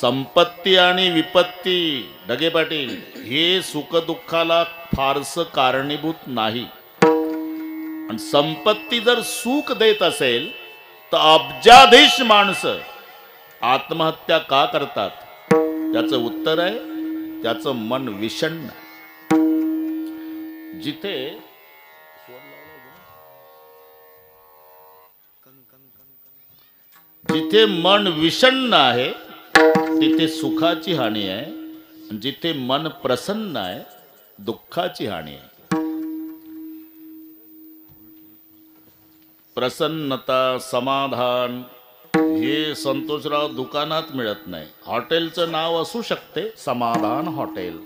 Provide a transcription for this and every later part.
संपत्ती आणि विपत्ती ढगे पाटील हे सुखदुःखाला फारसं कारणीभूत नाही. आणि संपत्ती जर सुख देत असेल तर अब्जाधीश माणसं आत्महत्या का करतात? त्याचं उत्तर आहे त्याचं मन विषण्ण. जिथे मन विषण्ण आहे तिथे सुखाची हानी आहे. जिथे मन प्रसन्न आहे दुःखाची हानी आहे. प्रसन्नता समाधान हे संतोषराव दुकानात मिळत नाही. हॉटेलचं नाव असू शकते समाधान हॉटेल.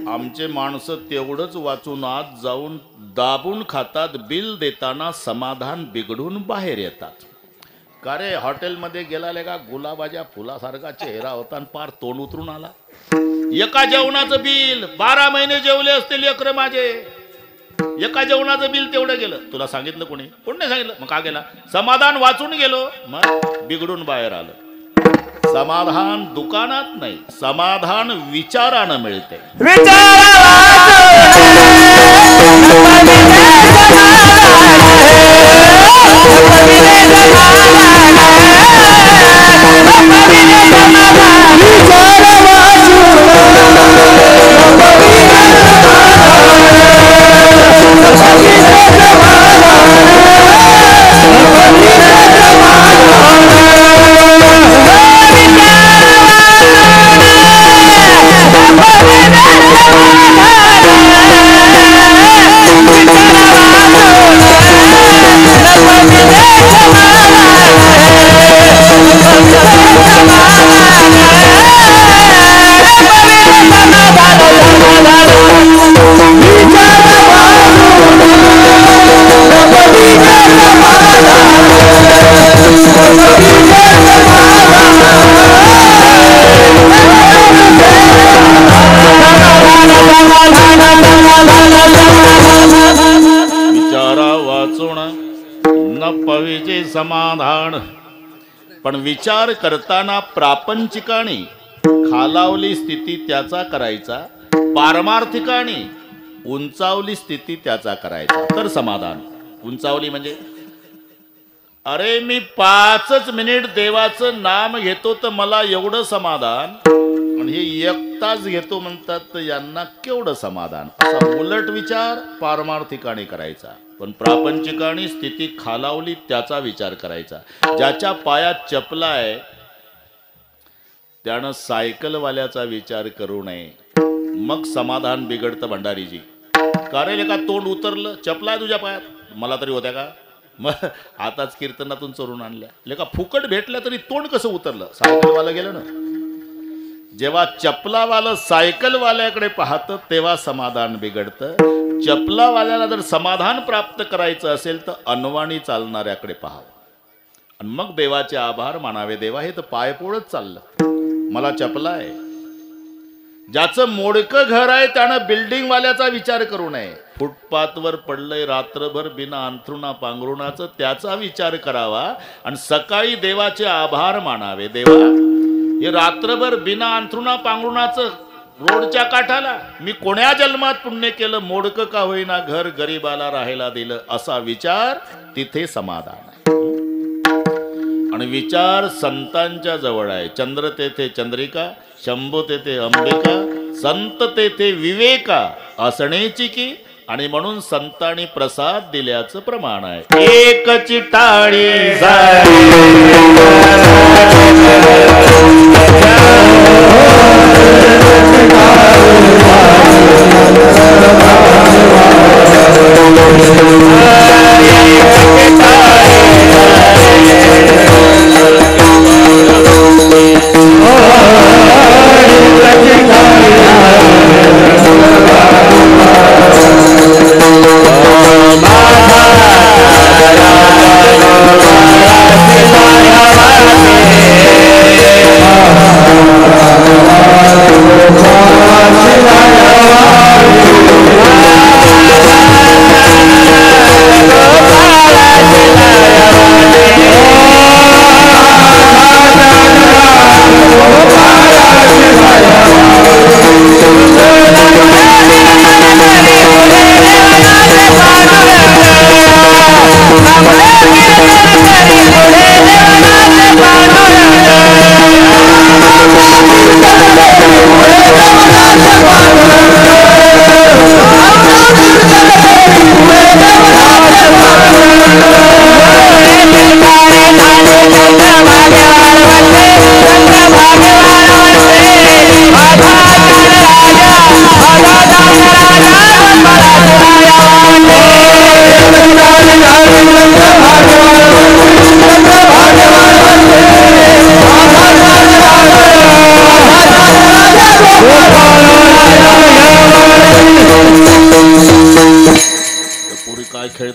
आमचे माणसं तेवढंच वाचून आत जाऊन दाबून खातात. बिल देताना समाधान बिघडून बाहेर येतात. का रे हॉटेलमध्ये गेला का गुलाबाच्या फुलासारखा चेहरा होता आणि पार तोंड उतरून आला. एका जेवणाचं बिल 12 महिने जेवले असतील लेकरं माझे. एका जेवणाचं बिल तेवढं गेलं. तुला सांगितलं कोणी? कोण नाही सांगितलं. मग का गेला? समाधान वाचून गेलो मग बिघडून बाहेर आलं. समाधान दुकानात नाही, समाधान विचारानं मिळते. समाधान. पण विचार करताना प्रापंचिकाने खालावली स्थिती त्याचा करायचा, पारमार्थिकाने उंचावली स्थिती त्याचा करायचा तर समाधान. उंचावली म्हणजे अरे मी 5 मिनिट देवाचं नाम घेतो तर मला एवढं समाधान, आणि हे 1 तास घेतो म्हणतात तर यांना केवढं समाधान. असा उलट विचार पारमार्थिकाने करायचा. पण प्रापंचिकाने स्थिती खालावली त्याचा विचार करायचा. ज्याच्या पायात चपला आहे त्यानं सायकलवाल्याचा विचार करू नये. मग समाधान बिघडतं भंडारीजी. कारण का तोंड उतरलं, चपला आहे तुझ्या पायात, मला तरी होत्या का? मग आताच कीर्तनातून चोरून आणल्या. लेका फुकट भेटल्या तरी तोंड कसं उतरलं? सायकलवाला गेलं ना. जेव्हा चपलावालं सायकलवाल्याकडे पाहतं तेव्हा समाधान बिघडतं. चपलावाल्याला जर समाधान प्राप्त करायचं असेल तर अनवाणी चालणाऱ्याकडे पाहावं आणि मग देवाचे आभार मानावे. देवा हे तर पायपोळच चाललं, मला चपला आहे. ज्याचं मोडकं घर आहे त्यानं बिल्डिंगवाल्याचा विचार करू नये. फुटपाथवर पडलंय रात्रभर बिना अंथरुणा पांघरुणाचं त्याचा विचार करावा आणि सकाळी देवाचे आभार मानावे. देवा हे रात्रभर बिना अंथरुणा पांघरुणाचं रोडच्या काठाला मी कोण्या जन्मात पुण्य केलं, मोडकं का होईना घर गरीबाला राहायला दिलं, असा विचार तिथे समाधान आहे. आणि विचार संतांच्या जवळ आहे. चंद्र तेथे चंद्रिका, शंभू तेथे अंबिका, संत तेथे विवेका असण्याची की. आणि म्हणून संतांनी प्रसाद दिल्याचं प्रमाण आहे. एक चिटाळी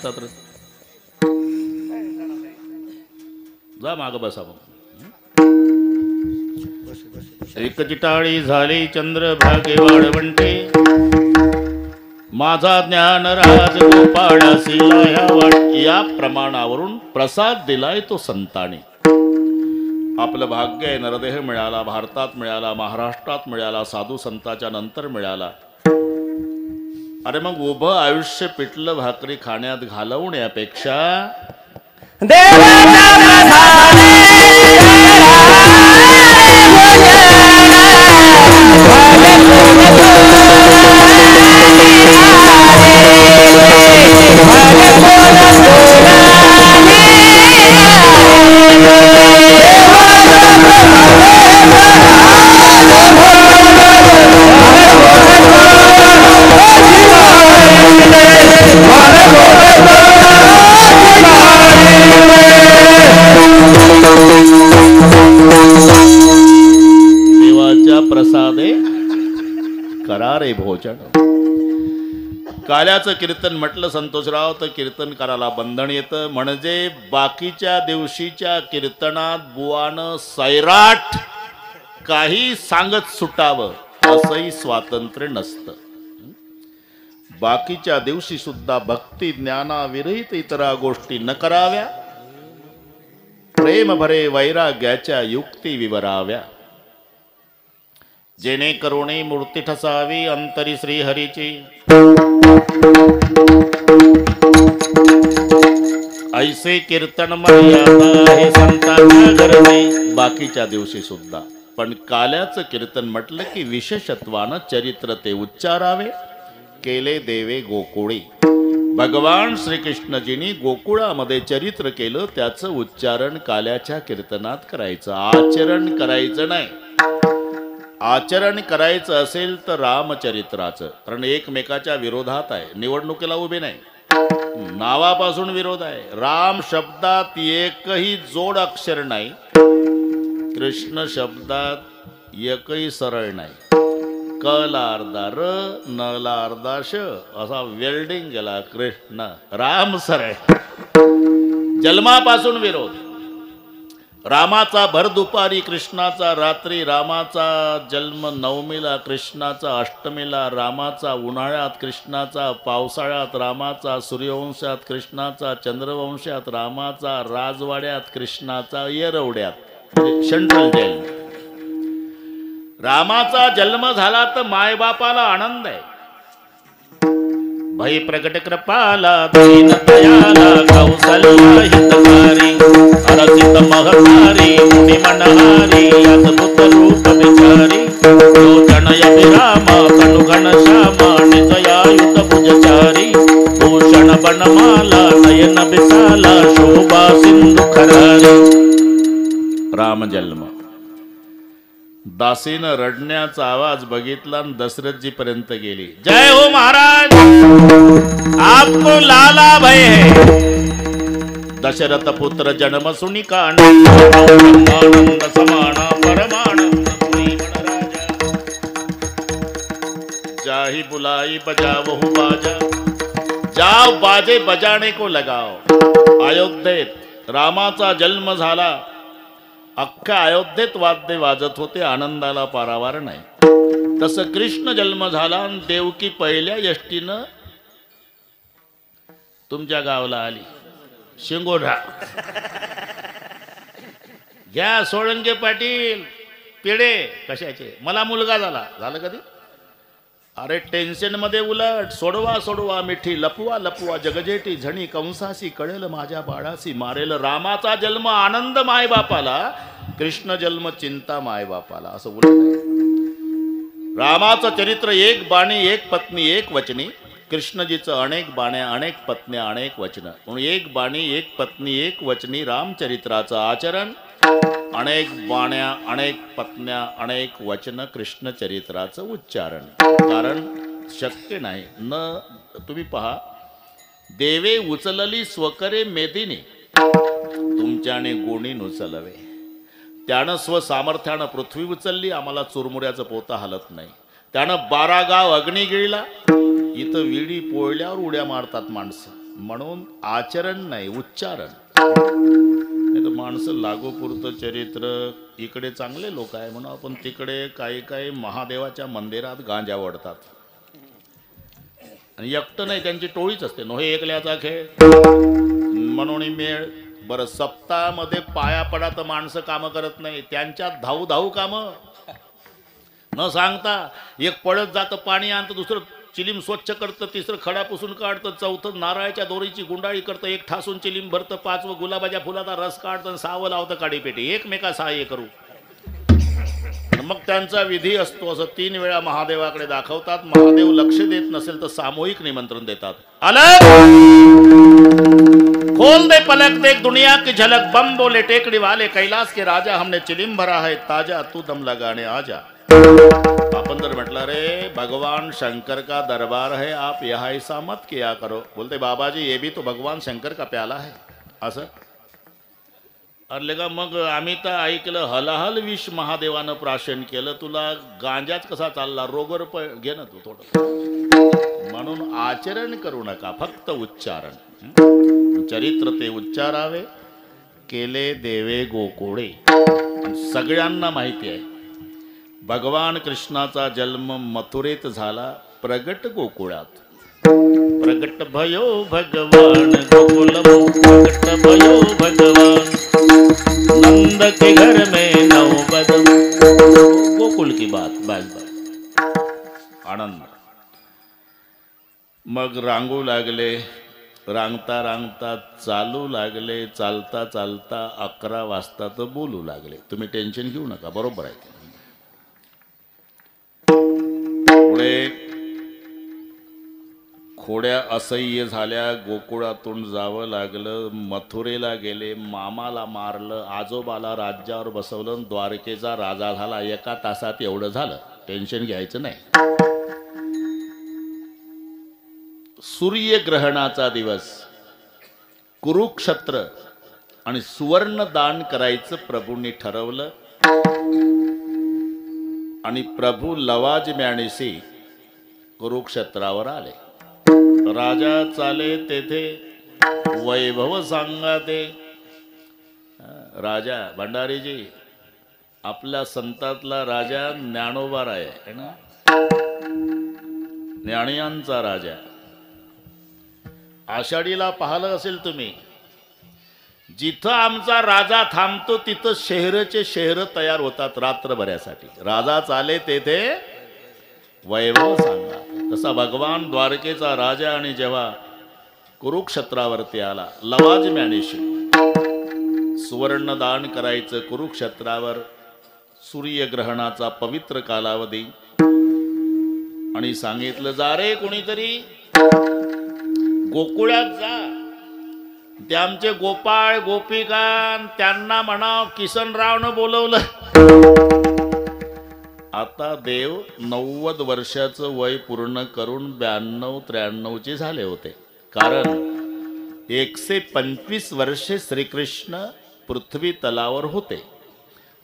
येतात रे. जा माग बसा मग. एक चिटाळी झाली चंद्रभागे वाळवंटे, माझा ज्ञान राज गोपाळासी लाया वाट. या प्रमाणावरून प्रसाद दिलाय तो संतांनी. आपलं भाग्य आहे, नरदेह मिळाला, भारतात मिळाला, महाराष्ट्रात मिळाला, साधू संताच्या नंतर मिळाला. अरे मग उभं आयुष्य पिठलं भाकरी खाण्यात घालवण्यापेक्षा प्रसादे करारे भोजन. काल्याचं कीर्तन म्हटलं संतोषराव तर कीर्तन करायला बंधन येतं. म्हणजे बाकीच्या दिवशीच्या कीर्तनात बुवानं सैराट काही सांगत सुटावं असंही स्वातंत्र्य नसतं. बाकीच्या दिवशी सुद्धा भक्ती ज्ञानाविरहित इतरा गोष्टी न कराव्या, प्रेम भरे वैराग्याच्या युक्ती विवराव्या. जेणे करुणे मूर्ती ठसावी अंतरी श्रीहरीची, ऐसे कीर्तन मर्यादा हे संतांच्या घरचे. बाकीच्या दिवशी सुद्धा पण काल्याचं कीर्तन म्हटलं की विशेषत्वानं चरित्र ते उच्चारावे. केले देवे गोकुळी. भगवान श्रीकृष्णजींनी गोकुळामध्ये चरित्र केलं, त्याचं उच्चारण काल्याच्या कीर्तनात करायचं, आचरण करायचं नाही. आचरण करायचं असेल तर रामचरित्राचं, कारण एकमेकाच्या विरोधात आहे. निवडणुकीला उभे नाही, नावापासून विरोध आहे. राम शब्दात एकही जोड अक्षर नाही, कृष्ण शब्दात एकही सरळ नाही. क ला अर्धा र, न ला अर्धा श असा वेल्डिंग गेला कृष्ण. राम सरळ. जन्मापासून विरोध. रामाचा भर दुपारी, कृष्णाचा रात्री. रामाचा जन्म नवमीला, कृष्णाचा अष्टमीला. रामाचा उन्हाळ्यात, कृष्णाचा पावसाळ्यात. रामाचा सूर्यवंशात, कृष्णाचा चंद्रवंशात. रामाचा राजवाड्यात, कृष्णाचा येरवड्यात, सेंट्रल जेल. रामाचा जन्म झाला तर मायबापाला आनंद आहे. भई प्रगट कृपाला दीन दयाला कौसल्या हितकारी. हरसित महतारी मुनि मनहारी अद्भुत रूप विचारी. लोचन अभिरामा तनुघन श्यामा निजयायुत भुजचारी. भूषण बनमाला नयन विशाला शोभा सिंधु खरारी. राम जन्म. दासीनं रडण्याचा आवाज बघितला आणि दशरथजी पर्यंत गेली. जय हो महाराज, आपको लाला भय है. दशरथ पुत्र जन्म सुनी कांड. आनंद समाना परमानंद जाहि बुलाई बजावहु बाजा. जाओ बाजे बजाने को लगाओ. अयोध्येत रामाचा जन्म झाला. अख्ख्या अयोध्येत वाद्य वाजत होते, आनंदाला पारावार नाही. तसं कृष्ण जन्म झाला आणि देवकी पहिल्या यष्टीनं तुमच्या गावाला आली. शिंगोढा घ्या सोळंके पाटील पिढे कशाचे. मला मुलगा झाला. झालं कधी? अरे टेन्शन मध्ये उलट. सोडवा सोडवा मिठी लपवा लपवा जगजेटी झणी कंसासी. कळेल माझ्या बाळासी मारेल. रामाचा जन्म आनंद माय बापाला, कृष्ण जन्म चिंता माय बापाला. असं उलट आहे. रामाचं चरित्र एक बाणी एक पत्नी एक वचनी. कृष्णजीचं अनेक बाण्या अनेक पत्न्या अनेक वचनं. म्हणून एक बाणी एक पत्नी एक वचनी रामचरित्राचं आचरण. अनेक बाण्या अनेक पत्न्या अनेक वचन कृष्ण चरित्राचं उच्चारण. कारण शक्य नाही न. तुम्ही पहा, देवे उचलली स्वकरे मेदिनी. तुमच्याने गुणीन उचलवे. त्यानं स्वसामर्थ्यानं पृथ्वी उचलली. आम्हाला चुरमुऱ्याचं पोता हलत नाही. त्यानं 12 गाव अग्नी गिळला. इथं विडी पोळल्यावर उड्या मारतात माणसं. म्हणून आचरण नाही, उच्चारण. नाही तर माणसं लागू पुरतं चरित्र, इकडे चांगले लोक आहे म्हणून आपण तिकडे काही काही महादेवाच्या मंदिरात गांजा ओढतात आणि एकटं नाही, त्यांची टोळीच असते. नो हे एकल्याचा खेळ म्हणून मेळ. बरं, सप्ताहामध्ये पाया पडा तर माणसं कामं करत नाही, त्यांच्यात धाऊ धाऊ कामं न सांगता. एक पळत जातं पाणी आणतं, दुसरं चिलीम स्वच्छ करतं, तिसरं खडा पुसून काढतं, चौथं नारळाच्या दोरीची गुंडाळी करतं, एक ठासून चिलीम भरतं, पाचवं गुलाबाच्या फुलाचा रस काढतं, सहावं लावतं काडीपेटी. एकमेका सहाय्य करू. मग त्यांचा विधी असतो. असं 3 वेळा महादेवाकडे दाखवतात. महादेव लक्ष देत नसेल तर सामूहिक निमंत्रण देतात. अलग खोल दे पलक देख दुनिया की झलक, बम बोले टेकड़ी वाले कैलाश के राजा, हमने चिलीम भरा है ताजा, तू दम लगाने आजा. अपन जर म्हटलं रे भगवान शंकर का दरबार है, आप यहाँ ऐसा मत किया करो. बोलते बाबाजी ये भी तो भगवान शंकर का प्याला है. असं अरे का मग आम्ही तर ऐकलं हलाहल विष महादेवानं प्राशन केलं, तुला गांजाच कसा चालला, रोगर घे ना तू थोडं. म्हणून आचरण करू नका, फक्त उच्चारण. चरित्र ते उच्चारावे, केले देवे गोकुळे. सगळ्यांना माहिती आहे भगवान कृष्णाचा जन्म मथुरेत झाला, प्रगट गोकुळात. प्रगट भयो भगवान गोकुल, प्रगट भयो भगवान नंद के घर में नवबद. गोकुल की बात, बस आनंद. मग रांगू लागले, रांगता रांगता चालू लागले, चालता चालता 11 वाजता तर बोलू लागले. तुम्ही टेन्शन घेऊ नका, बरोबर आहे. पुढे खोड्या असह्य झाल्या, गोकुळातून जावं लागलं. मथुरेला गेले, मामाला मारलं, आजोबाला राज्यावर बसवलं, द्वारकेचा राजा झाला. 1 तासात एवढं झालं, टेन्शन घ्यायचं नाही. सूर्यग्रहणाचा दिवस, कुरुक्षेत्र आणि सुवर्ण दान करायचं प्रभूंनी ठरवलं. आणि प्रभू लवाजम्याणीसी कुरुक्षेत्रावर आले. राजा चाले तेथे वैभव सांगा ते. राजा भंडारीजी, आपल्या संतातला राजा ज्ञानोबा आहे ना, ज्ञानियांचा राजा. आषाढीला पाहिलं असेल तुम्ही, जिथं आमचा राजा थांबतो तिथं शहरचे शहर तयार होतात रात्रभरासाठी. राजा चाले तेथे वैभव सांगा. तसा भगवान द्वारकेचा राजा आणि जेव्हा कुरुक्षेत्रावरती आला, लवाजम्याणीशी सुवर्ण दान करायचं कुरुक्षेत्रावर, सूर्यग्रहणाचा पवित्र कालावधी. आणि सांगितलं, जा रे कोणीतरी गोकुळात जा, ते आमचे गोपाळ गोपिका, त्यांना म्हणाव किसनरावनं बोलवलं. आता देव 90 वर्षाचं वय पूर्ण करून 92-93 झाले होते. कारण 125 वर्षे श्रीकृष्ण पृथ्वी तलावर होते.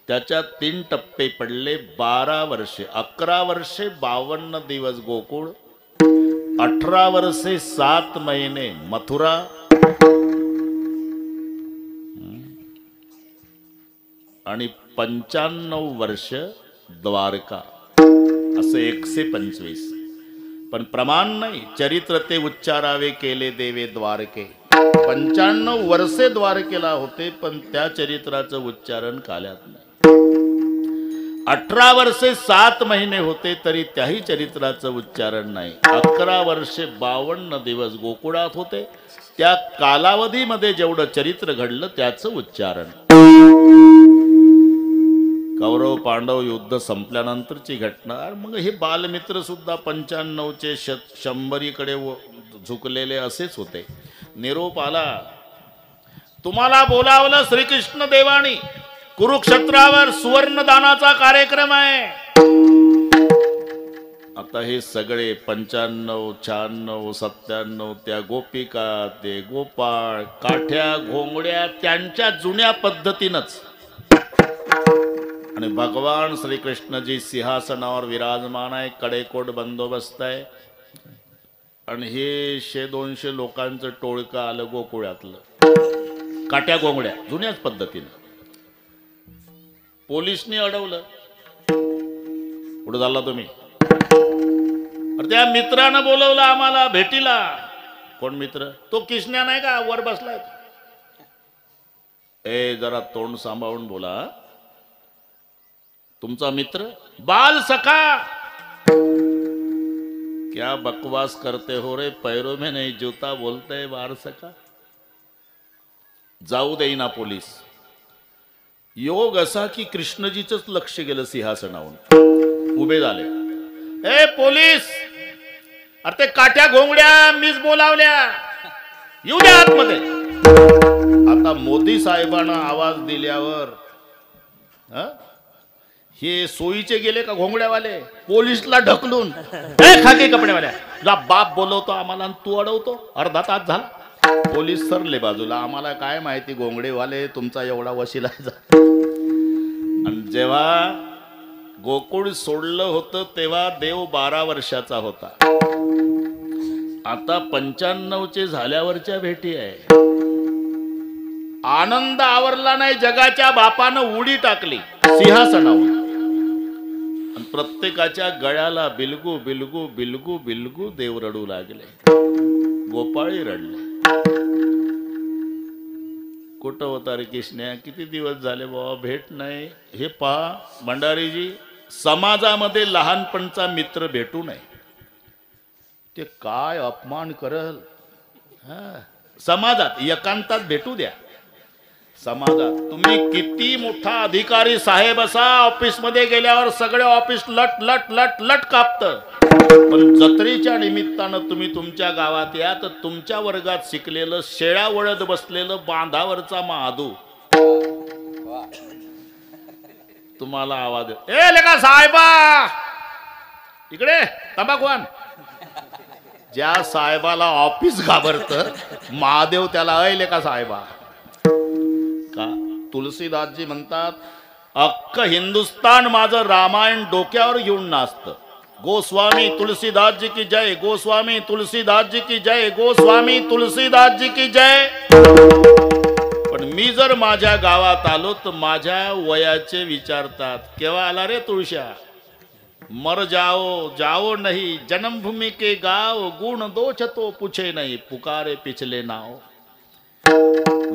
त्याच्यात 3 टप्पे पडले. 12 वर्षे, 11 वर्षे 52 दिवस गोकुळ, 18 वर्षे 7 महिने मथुरा, आणि 95 वर्ष द्वारका, असं 125. पण प्रमाण नाही, चरित्र ते उच्चारावे, केले देवे द्वारके. 95 वर्षे द्वारकेला होते, पण त्या चरित्राचं उच्चारण काल्यात नाही. 18 वर्षे 7 महिने होते, तरी त्याही चरित्राचं उच्चारण नाही. 11 वर्षे 52 दिवस गोकुळात होते, त्या कालावधीमध्ये जेवढं चरित्र घडलं त्याचं उच्चारण. कौरव पांडव युद्ध संपल्यानंतरची घटना. मग हे बालमित्र सुद्धा 95चे 100कडे झुकलेले असेच होते. निरोप आला, तुम्हाला बोलावलं श्रीकृष्ण देवानी, कुरुक्षेत्रावर सुवर्णदानाचा कार्यक्रम आहे. आता हे सगळे 95, 96, 97 त्या गोपिका, ते गोपाळ, काठ्या घोंगड्या त्यांच्या जुन्या पद्धतीनंच. आणि भगवान श्रीकृष्णजी सिंहासनावर विराजमान आहे, कडेकोट बंदोबस्त आहे. आणि हे 100-200 लोकांचं टोळकं आलं गोकुळातलं, काट्या गोंगड्या जुन्याच पद्धतीनं. पोलिसनी अडवलं. पुढे झाला तुम्ही. अरे त्या मित्रानं बोलवलं आम्हाला भेटीला. कोण मित्र? तो किसन्या नाही का वर बसलाय? जरा तोंड सांभाळून बोला. तुमचा मित्र बाल सखा. क्या बकवास करते हो रे, पैरों में नहीं जूता बोलते बाल सखा. जाऊ देईना पोलीस. योग असा की कृष्णजीच लक्ष गेलं सिंहासनावरून. उभे झाले. पोलीस, अरे ते काट्या घोंगड्या मीच बोलावल्या, येऊ द्या आतमध्ये. आता मोदी साहेबांना आवाज दिल्यावर हे सोयीचे गेले का घोंगड्यावाले? पोलीसला ढकलून, खाकी कपड्यावाल्या, तुझा बाप बोलवतो आम्हाला आणि तू अडवतो. अर्धा तास झाला. पोलीस सरले बाजूला. आम्हाला काय माहिती घोंगडेवाले तुमचा एवढा वशिला. आणि जेव्हा गोकुळ सोडलं होतं तेव्हा देव 12 वर्षाचा होता. आता 95चे झाल्यावरच्या भेटी आहे. आनंद आवरला नाही. जगाच्या बापानं उडी टाकली सिंहासनावर. प्रत्येकाच्या गळ्याला बिलगू बिलगू बिलगू बिलगू देव रडू लागले. गोपाळी रडले. कुठं होता रे किसन्या? किती दिवस झाले बाबा भेट नाही. हे पहा भंडारीजी, समाजामध्ये लहानपणचा मित्र भेटू नये. ते काय अपमान करल. समाजात एकांतात भेटू द्या. समाजात तुम्ही किती मोठा अधिकारी साहेब असा, ऑफिस मध्ये गेल्यावर सगळे ऑफिस लट लट लट लट कापत. पण जत्रेच्या निमित्तानं तुम्ही तुमच्या गावात या तर तुमच्या वर्गात शिकलेलं, शेळ्या वळत बसलेलं बांधावरचा महादू तुम्हाला आवाज, ए लेका साहेबा इकडे तंबाखवान. ज्या साहेबाला ऑफिस घाबरत, महादेव त्याला अय लेका साहेबा का. तुलसीदासजी म्हणतात, अख्ख हिंदुस्तान माझं रामायण डोक्यावर घेऊन नाचतं. गोस्वामी तुलसीदासजी की जय, गोस्वामी तुलसीदासजी की जय, गोस्वामी तुलसीदासजी की जय. पण मी जर माझ्या गावात आलो तर माझ्या वयाचे विचारतात, केव्हा आला रे तुळशा? मर जाओ जाओ नहीं, जन्मभूमि के गाव, गुण दोष तो पूछे नहीं, पुकारे पिछले नाव.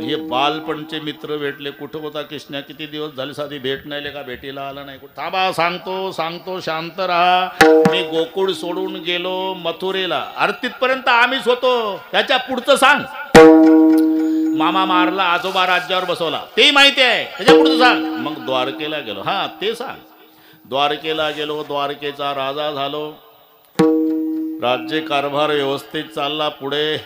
हे बालपणचे मित्र भेटले. कुठं होता किसन्या? किती दिवस झाले साधी भेट नाही. का भेटीला आला नाही? थांबा, सांगतो सांगतो, शांत राहा. मी गोकुळ सोडून गेलो मथुरेला. अरे तिथपर्यंत आम्हीच होतो. त्याच्या पुढचं सांग. मामा मारला, आजोबा राज्यावर बसवला, ते माहिती आहे. त्याच्या पुढचं सांग. मग द्वारकेला गेलो. हा ते सांग. द्वारकेला गेलो, द्वारकेचा राजा झालो. राज्य कारभार व्यवस्थित चालला. पुढे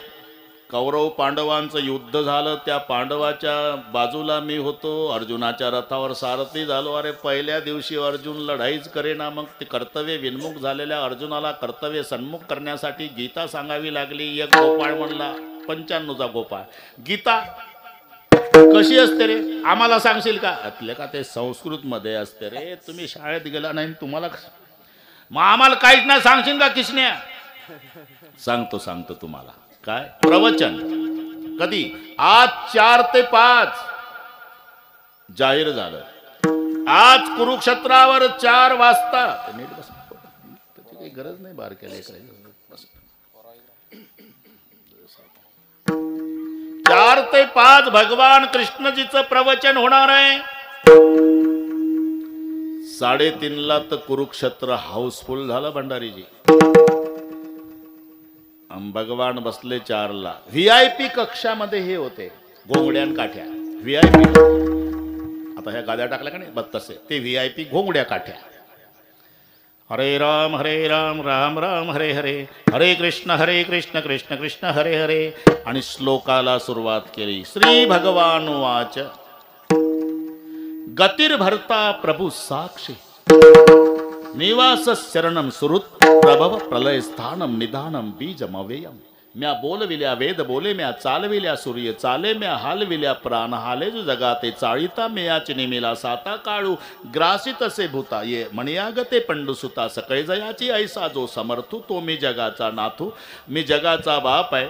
कौरव पांडवांचं युद्ध झालं. त्या पांडवाच्या बाजूला मी होतो. अर्जुनाच्या रथावर सारथी झालो. अरे पहिल्या दिवशी अर्जुन लढाईच करेना. मग ते कर्तव्य विन्मुख झालेल्या अर्जुनाला कर्तव्य सन्मुख करण्यासाठी गीता सांगावी लागली. एक गोपाळ म्हणला, 95चा गोपाळ, गीता कशी असते रे? आम्हाला सांगशील का? का ते संस्कृत मध्ये असते रे. तुम्ही शाळेत गेला नाही, तुम्हाला मग आम्हाला काहीच नाही सांगशील का किसन्या? सांगतो सांगतो तुम्हाला. काय प्रवचन? कधी? आज 4 ते 5 जाहीर झालं. आज कुरुक्षेत्रावर 4 वाजता. नीट बस, त्याची काही गरज नाही बारक्याला करायची. 4 ते 5 भगवान कृष्णजीचं प्रवचन होणार आहे. 3:30ला तर कुरुक्षेत्र हाऊसफुल झालं भंडारीजी. भगवान बसले 4ला. VIP कक्षामध्ये हे होते घोंगड्यान काठ्या. VIP आता ह्या गाद्या टाकल्या का नाही बस तसे ते VIP घोंगड्या काठ्या. हरे राम राम राम हरे हरे, हरे कृष्ण कृष्ण कृष्ण हरे हरे. आणि श्लोकाला सुरुवात केली. श्री भगवान वाच, गतिर्भर्ता प्रभु साक्षी, निवास शरणम सुरुत, प्रभव प्रलय स्थानम निधानम बीजमव्ययम, म्या बोलविल्या वेद बोले म्या चालविल्या सूर्य चाले म्या हालविल्या प्राण हाले जो जगाते चाळीता मेयाची नेमिला साता काळू ग्रासित असे भूता ये म्हणयागते पंडुसुता सकळे जयाची ऐसा जो समर्थू तो मी जगाचा नाथू मी जगाचा बाप आहे.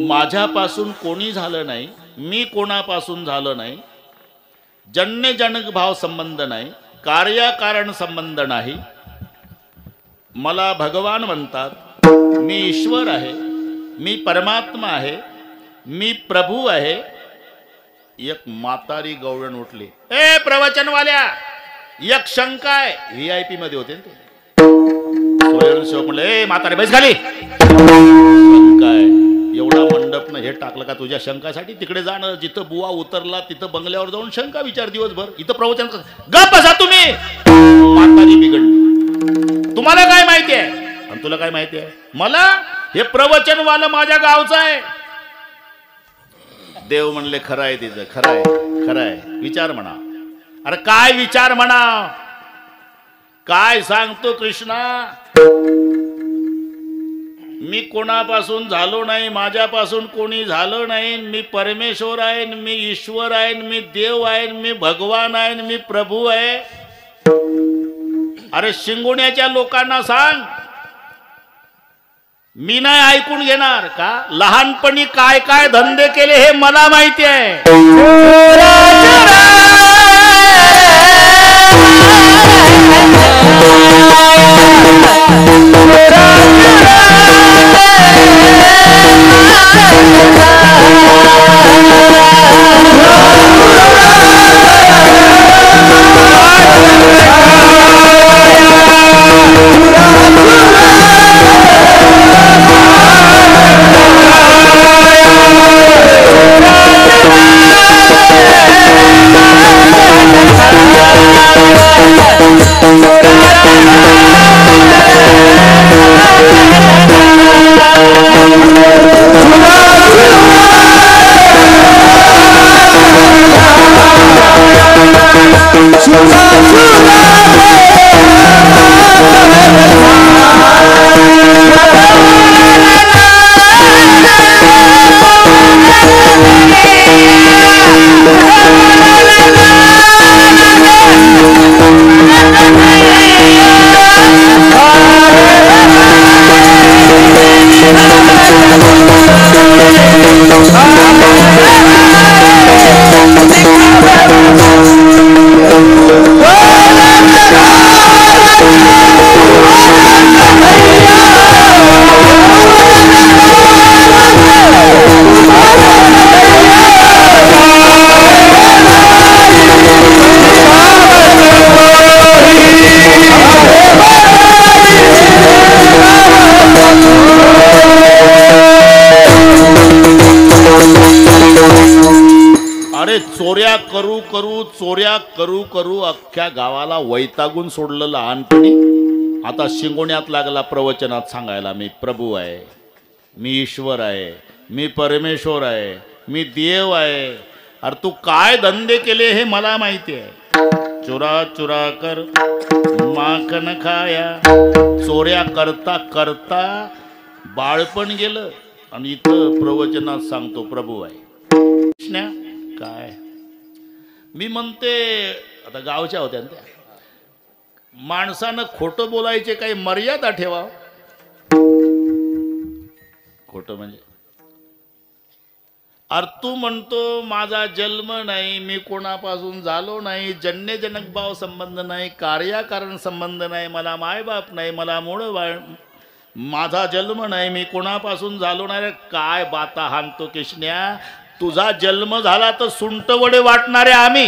माझ्यापासून कोणी झालं नाही, मी कोणापासून झालं नाही. जन्य जनक भाव संबंध नाही, कार्यकारण संबंध नाही. मला भगवान म्हणतात, मी ईश्वर आहे, मी परमात्मा आहे, मी प्रभू आहे. एक म्हातारी गवळण उठली, ए प्रवचनवाल्या, एक शंका आहे. VIP मध्ये होते ना ते स्वयंसेवक म्हणले, ए म्हातारे बैस खाली. शंका आहे, एवढा मंडप हे टाकलं का तुझ्या शंकासाठी? तिकडे जाणं, जिथं बुवा उतरला तिथं बंगल्यावर जाऊन शंका विचार दिवसभर. इथं प्रवचन गप्प बसा तुम्ही. म्हातारी बिघडली. तुम्हाला काय माहिती आहे आणि तुला काय माहिती आहे? मला हे प्रवचनवालं माझ्या गावचं आहे. देव म्हणले, खरं आहे तिचं, खरं आहे, खरं आहे. विचार म्हणा. अरे काय विचार म्हणा, काय सांगतो कृष्णा? मी कोणापासून झालो नाही, माझ्यापासून कोणी झालं नाही. मी परमेश्वर आहे, मी ईश्वर आहे, मी देव आहे, मी भगवान आहे, मी प्रभू आहे. अरे शिंगोण्याच्या लोकांना सांग, मी नाही ऐकून घेणार का? लहानपणी काय काय धंदे केले हे मला माहिती आहे. चोऱ्या करू करू अख्ख्या गावाला वैतागून सोडलं लहानपणी. आता शिंगोण्यात लागला प्रवचनात सांगायला, मी प्रभू आहे, मी ईश्वर आहे, मी परमेश्वर आहे, मी देव आहे. अरे तू काय धंदे केले हे मला माहिती आहे. चुरा चुरा कर माखन खाया. चोऱ्या करता करता बाळपण गेलं आणि इथं प्रवचनात सांगतो प्रभू आहे. काय मी म्हणते, आता गावच्या होत्या त्या, माणसानं खोटं बोलायचे काही मर्यादा ठेवा. खोटं म्हणजे तू म्हणतो माझा जन्म नाही, मी कोणापासून झालो नाही, जन्यजनक भाव संबंध नाही, कार्यकारण संबंध नाही, मला मायबाप नाही, मला मूळ माझा जन्म नाही, मी कोणापासून झालो नाही. काय बाता हाणतो कृष्ण्या? तुझा जन्म झाला तर सुंट वडे वाटणारे आम्ही.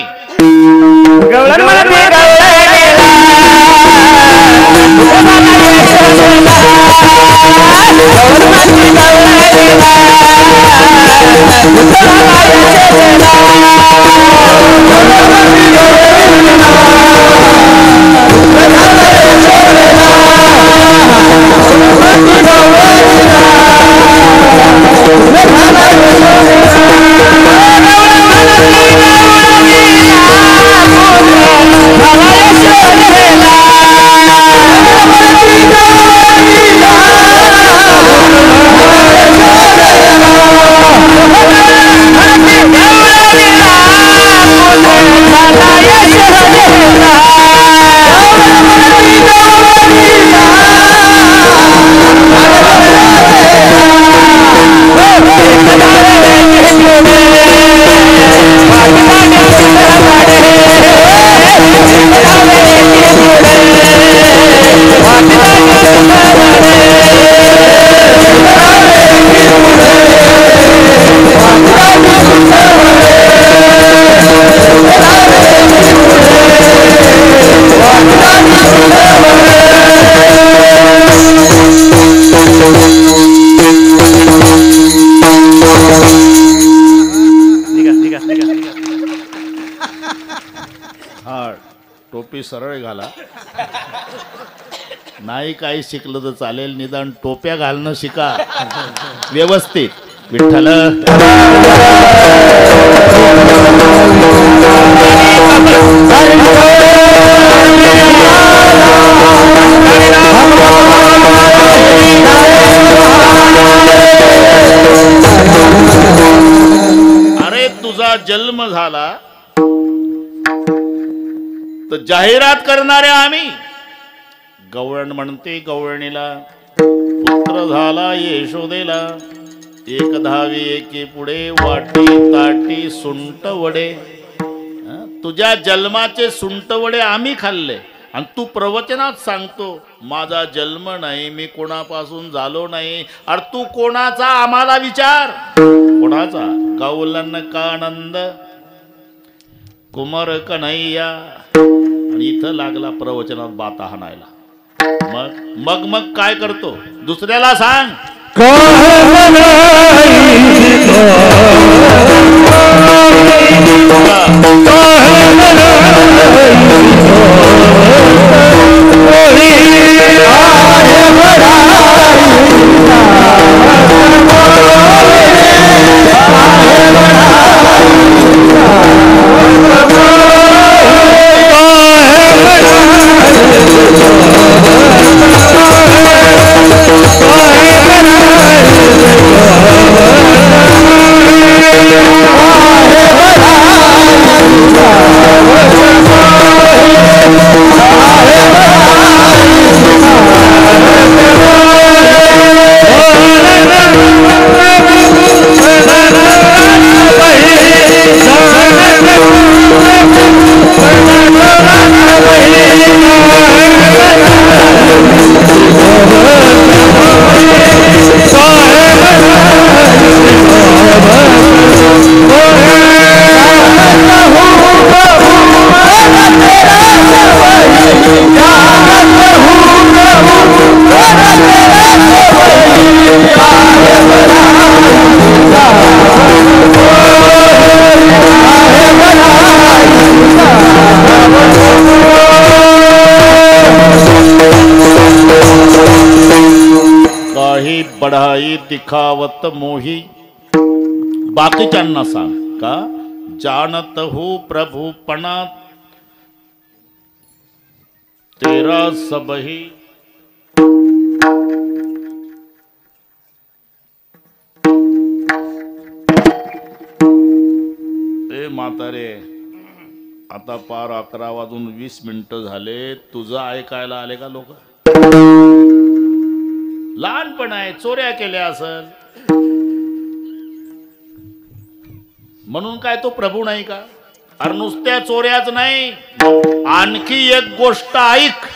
हा टोपी सरळ घाला. नाही काही शिकलं तर चालेल, निदान टोप्या घालणं शिका व्यवस्थित. विठ्ठल अरे तुझा जन्म झाला तर जाहिरात करणारे आम्ही. गवळण म्हणते गवळणीला, पुत्र झाला यशोदेला, एक धावी एकी पुढे, वाटी ताटी सुंट वडे. तुझ्या जन्माचे सुंट वडे आम्ही खाल्ले आणि तू प्रवचनात सांगतो माझा जन्म नाही, मी कोणापासून झालो नाही. अरे तू कोणाचा आम्हाला विचार, कोणाचा? गवलन का आनंद कुमार कन्हैया. आणि इथं लागला प्रवचनात बाता हाणायला. मग काय करतो? दुसऱ्याला सांग. बढाई दिखावत मोही. बाकीच्यांना सांग का जानत हो प्रभुपणा तेरा सबही. ते म्हातारे आता पार 11:20 झाले. तुझं ऐकायला आले का लोक? लहानपण आहे, चोऱ्या केल्या असल म्हणून काय तो प्रभू नाही का? अरे नुसत्या चोऱ्याच नाही, आणखी एक गोष्ट ऐक.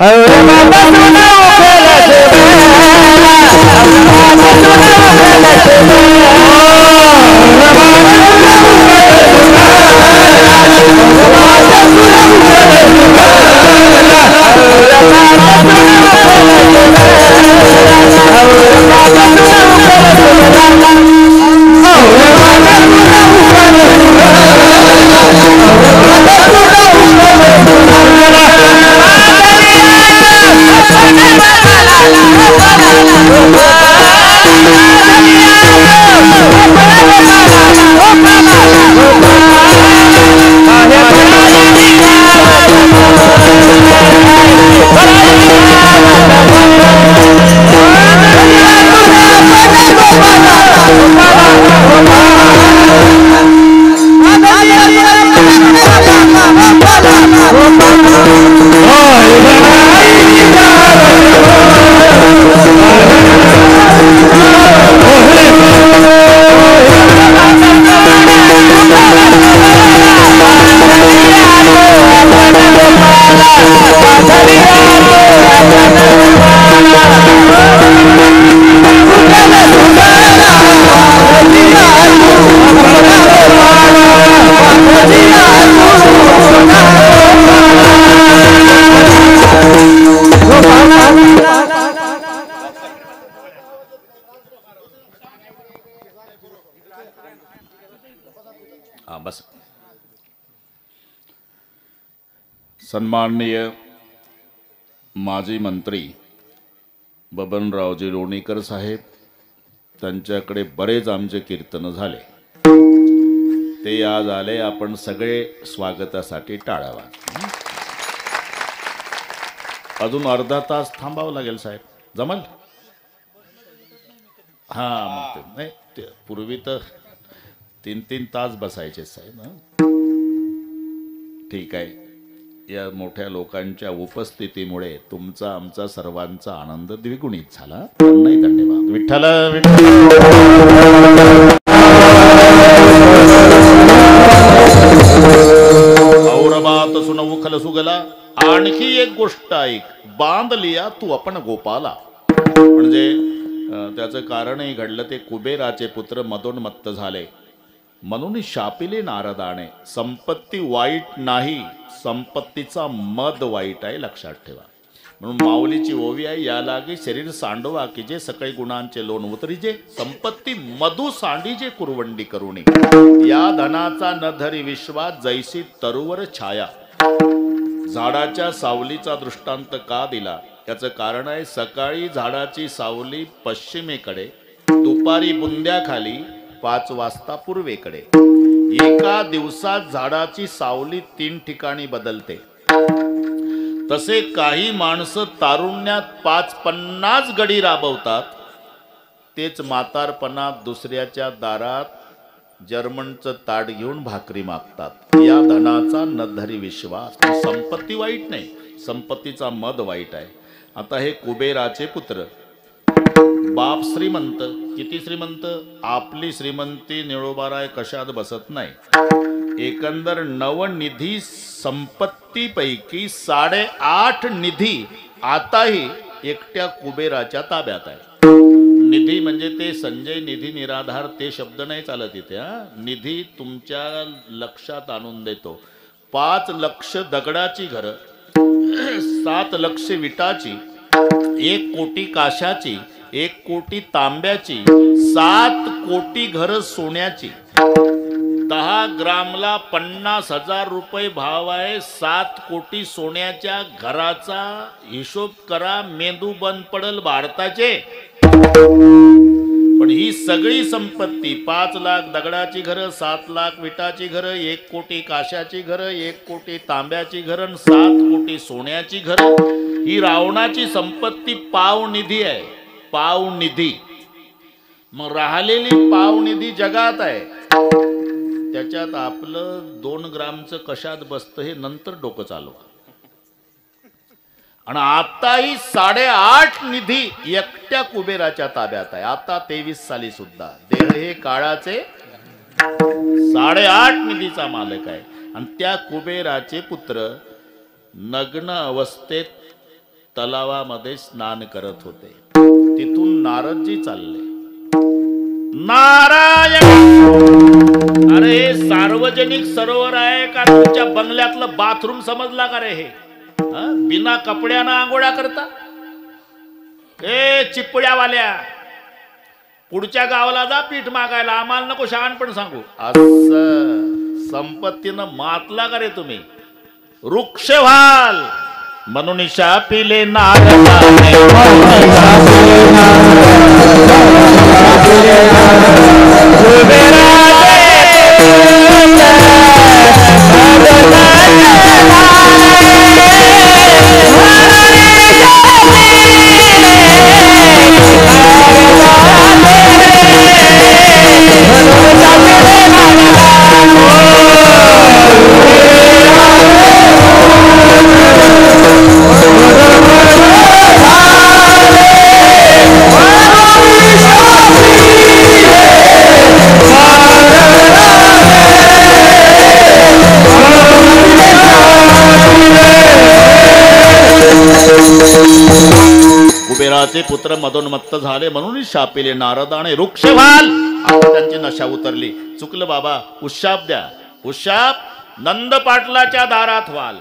बस सन्माननीय माजी मंत्री बबनरावजी लोणीकर साहेब, त्यांच्याकडे बरेच आमचे कीर्तन झाले, ते आज आले. आपण सगळे स्वागतासाठी टाळावा. अजून अर्धा तास थांबावं लागेल साहेब, जमल? हां, मग ते नाही, ते पूर्वी तर 3-3 तास बसायचे साहेब. ठीक आहे. या मोठ्या लोकांच्या उपस्थितीमुळे तुमचा आमचा सर्वांचा आनंद द्विगुणित झाला. नाही, धन्यवाद. विठ्ठल औरबात सुनवू खल सुगला. आणखी एक गोष्ट ऐक, बांधलिया तू आपण गोपाला. म्हणजे त्याचं कारणही घडलं. ते कुबेराचे पुत्र मदोन्मत्त झाले म्हणून शापिले नारदाने. संपत्ती वाईट नाही, संपत्तीचा मद वाईट आहे, लक्षात ठेवा. म्हणून माऊलीची ओवी आहे, या लागे शरीर सांडवा की जे सकाळी गुणांचे लोण उतरीजे. संपत्ती मधु सांडीजे कुरवंडी करुणी. या धनाचा न धरी विश्वास जैसी तरुवर छाया. झाडाच्या सावलीचा दृष्टांत का दिला? याचं कारण आहे, सकाळी झाडाची सावली पश्चिमेकडे, दुपारी बुंद्याखाली, 5 वाजता पूर्वेकडे. एका दिवसात झाडाची सावली 3 ठिकाणी बदलते. तसे काही माणसं तारुण्यात 50 गडी राबवतात, तेच म्हातारपणात दुसऱ्याच्या दारात जर्मनचं ताट घेऊन भाकरी मागतात. या धनाचा न धरी विश्वास. संपत्ती वाईट नाही, संपत्तीचा मद वाईट आहे. आता हे कुबेराचे पुत्र, बाप श्रीमंत. किती श्रीमंत? आपली श्रीमंती निळोबाराय कशात बसत नाही. एकंदर 9 निधी संपत्तीपैकी 8.5 निधी आताही एकट्या कुबेराच्या ताब्यात आहे. निधी म्हणजे ते संजय निधी निराधार ते शब्द नाही चालत इथे. निधी तुमच्या लक्षात आणून देतो. 5 लक्ष दगडाची घरं, 7 लक्ष विटाची, 1 कोटी काशाची, 1 कोटी तांब्याची, 7 कोटी घरं सोन्याची. 10 ग्रामला 50,000 रुपये भाव आहे. 7 कोटी सोन्याच्या घराचा हिशोब करा, मेंदू बंद पडल भारताचे. पण ही सगळी संपत्ती, 5 लाख दगडाची घरं, 7 लाख विटाची घरं, 1 कोटी काशाची घरं, 1 कोटी तांब्याची घरं, 7 कोटी सोन्याची घरं, ही रावणाची संपत्ती पावनिधी आहे. पावनिधी. मग राहिलेली पावनिधी जगात आहे, त्याच्यात आपलं 2 ग्रामचं कशात बसतं हे नंतर डोकं चालवा. आणि आताही 8.5 निधी एकट्या कुबेराच्या ताब्यात आहे. आता 23 साली सुद्धा देह हे काळाचे 8.5 निधीचा मालक आहे. आणि त्या कुबेराचे पुत्र नग्न अवस्थेत तलावामध्ये स्नान करत होते. तिथून नारदजी चालले. नारायण, अरे सार्वजनिक सरोवर आहे का तुमच्या बंगल्यातलं बाथरूम समजला का रे? हे बिना कपड्यानं आंघोळा करता? ए चिपड्यावाल्या, पुढच्या गावाला जा पीठ मागायला, आम्हाला नको शहाणपण सांगू. असं संपत्तीनं मातला का रे तुम्ही? वृक्ष व्हाल म्हणून शापिले नारदाने. कुबेराचे पुत्र मदोन्मत्त झाले म्हणून शापिले नारदाने. वृक्ष व्हाल. आता त्यांची नशा उतरली. चुकलं बाबा, उशाप द्या. उशाप नंद पाटलाच्या दारात व्हाल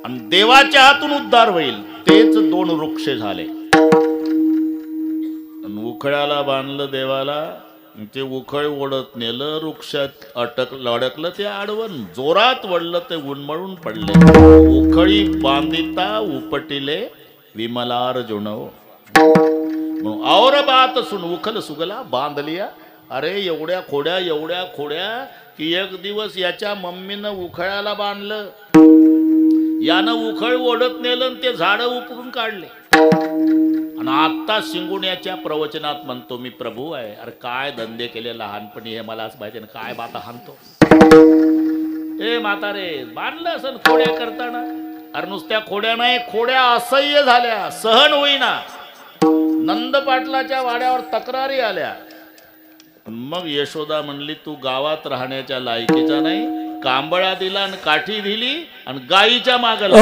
आणि देवाच्या हातून उद्धार होईल. तेच 2 वृक्ष झाले. उखळ्याला बांधलं देवाला, ते उखळ ओढत नेलं, वृक्षात अडकलं ते आडवं, जोरात वळलं ते उन्मळून पडले. उखळी बांधिता उपटिले विमलार जुणव. और बात सुन उखल सुगला बांधलिया. अरे एवढ्या खोड्या की एक दिवस याच्या मम्मीनं उखळ्याला बांधलं, यानं उखळ ओढत नेलं आणि ते झाड उपडून काढले. आणि आत्ता शिंगुण्याच्या प्रवचनात म्हणतो मी प्रभू आहे. अरे काय धंदे केले लहानपणी हे मलाच माहिती ना, काय बाता हाणतो. ए म्हातारे बांधलं असं खोड्या करताना. अरे नुसत्या खोड्या नाही, खोड्या असह्य झाल्या, सहन होईना. नंद पाटलाच्या वाड्यावर तक्रारी आल्या. मग यशोदा म्हणली तू गावात राहण्याच्या लायकीचा नाही, कांबळा दिला आणि काठी दिली आणि गाईच्या मागला.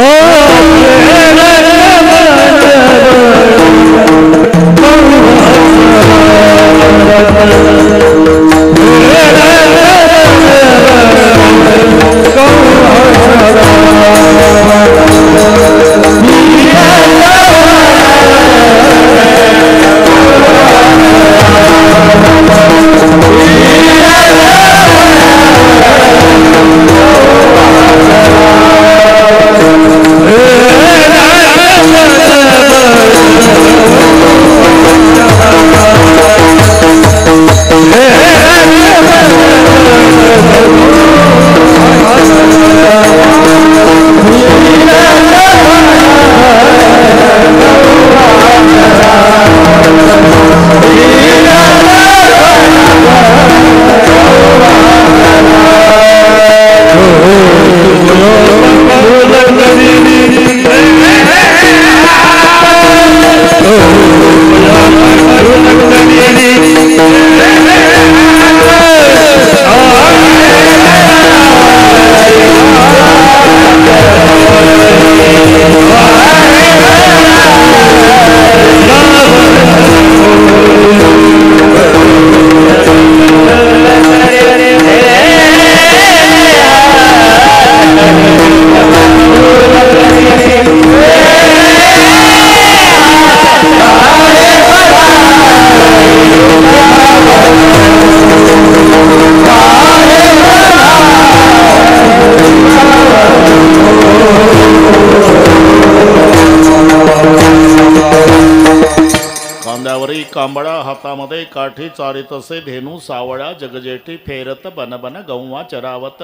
कांबळा हातामध्ये काठी चारित असे धेनू सावळा जगजेठी फेरत बनबन गौवा चरावत.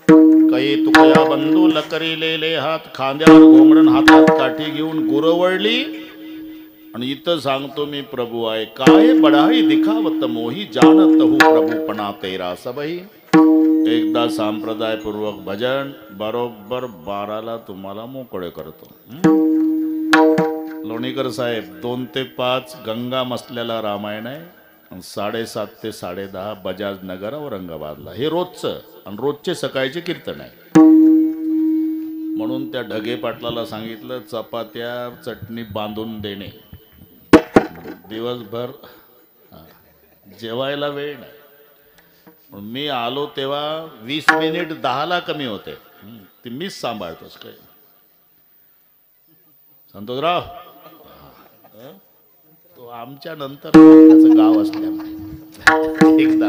कै तुकया बंधू लकरीलेले हात खांद्यावर घोंगडण हातात काठी घेऊन गुरवळली. आणि इथं सांगतो मी प्रभू आहे काय बडाई दिखावत मोही जानत हूँ प्रभूपणा तेरा सबही. एकदा संप्रदायपूर्वक भजन बरोबर 12ला तुम्हाला मोकळे करतो. लोणीकर साहेब 2 ते 5 गंगा मसल्याला रामायण आहे, 7:30 ते 10:30 बजाज नगर औरंगाबादला. हे रोजचं आणि रोजचे सकाळचे कीर्तन आहे. म्हणून त्या ढगे पाटलाला सांगितलं चपात्या चटणी बांधून देणे. दिवसभर जेवायला वेळ नाही. मी आलो तेव्हा 20 मिनिट 10ला कमी होते. ती मीच सांभाळतोस काय संतोषराव. तो आमच्या नंतर त्याचं गाव असल्यामुळे एकदा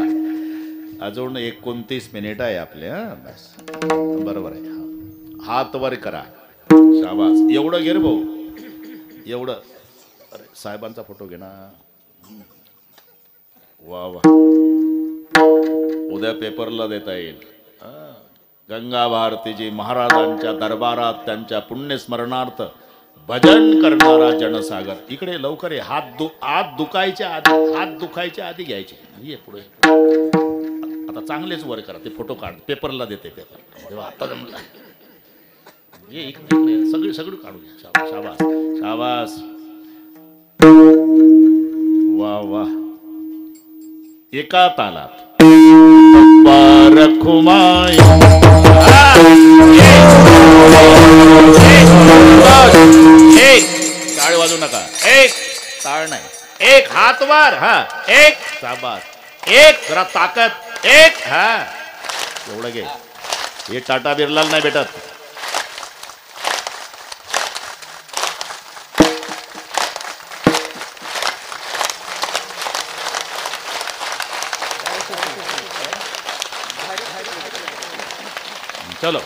अजून 29 मिनिट आहे आपले. बस बरोबर आहे. हात वर करा. शाबास. एवढं घे रे भाऊ, एवढं. अरे साहेबांचा फोटो घे ना. वा वा. उद्या पेपरला देता येईल. गंगा भारतीजी महाराजांच्या दरबारात त्यांच्या पुण्यस्मरणार्थ भजन करणारा जनसागर. इकडे लवकर हात दुखायच्या आधी घ्यायचे. ये पुढे. आता चांगलेच वर करा. ते फोटो काढ. पेपरला देते पेपर. तेव्हा आता जमला. ये इकडे सगळी काढू घ्या. शाबास शाबास. वा वा. एका तालात रखुमाई टाळ वाजू नका. एक टाळ नाही. एक हात वर. हा एक. शाबास. एक. जरा ताकद. एक. हा एवढं घे. हे टाटा बिर्लाला नाही भेटत. चलो.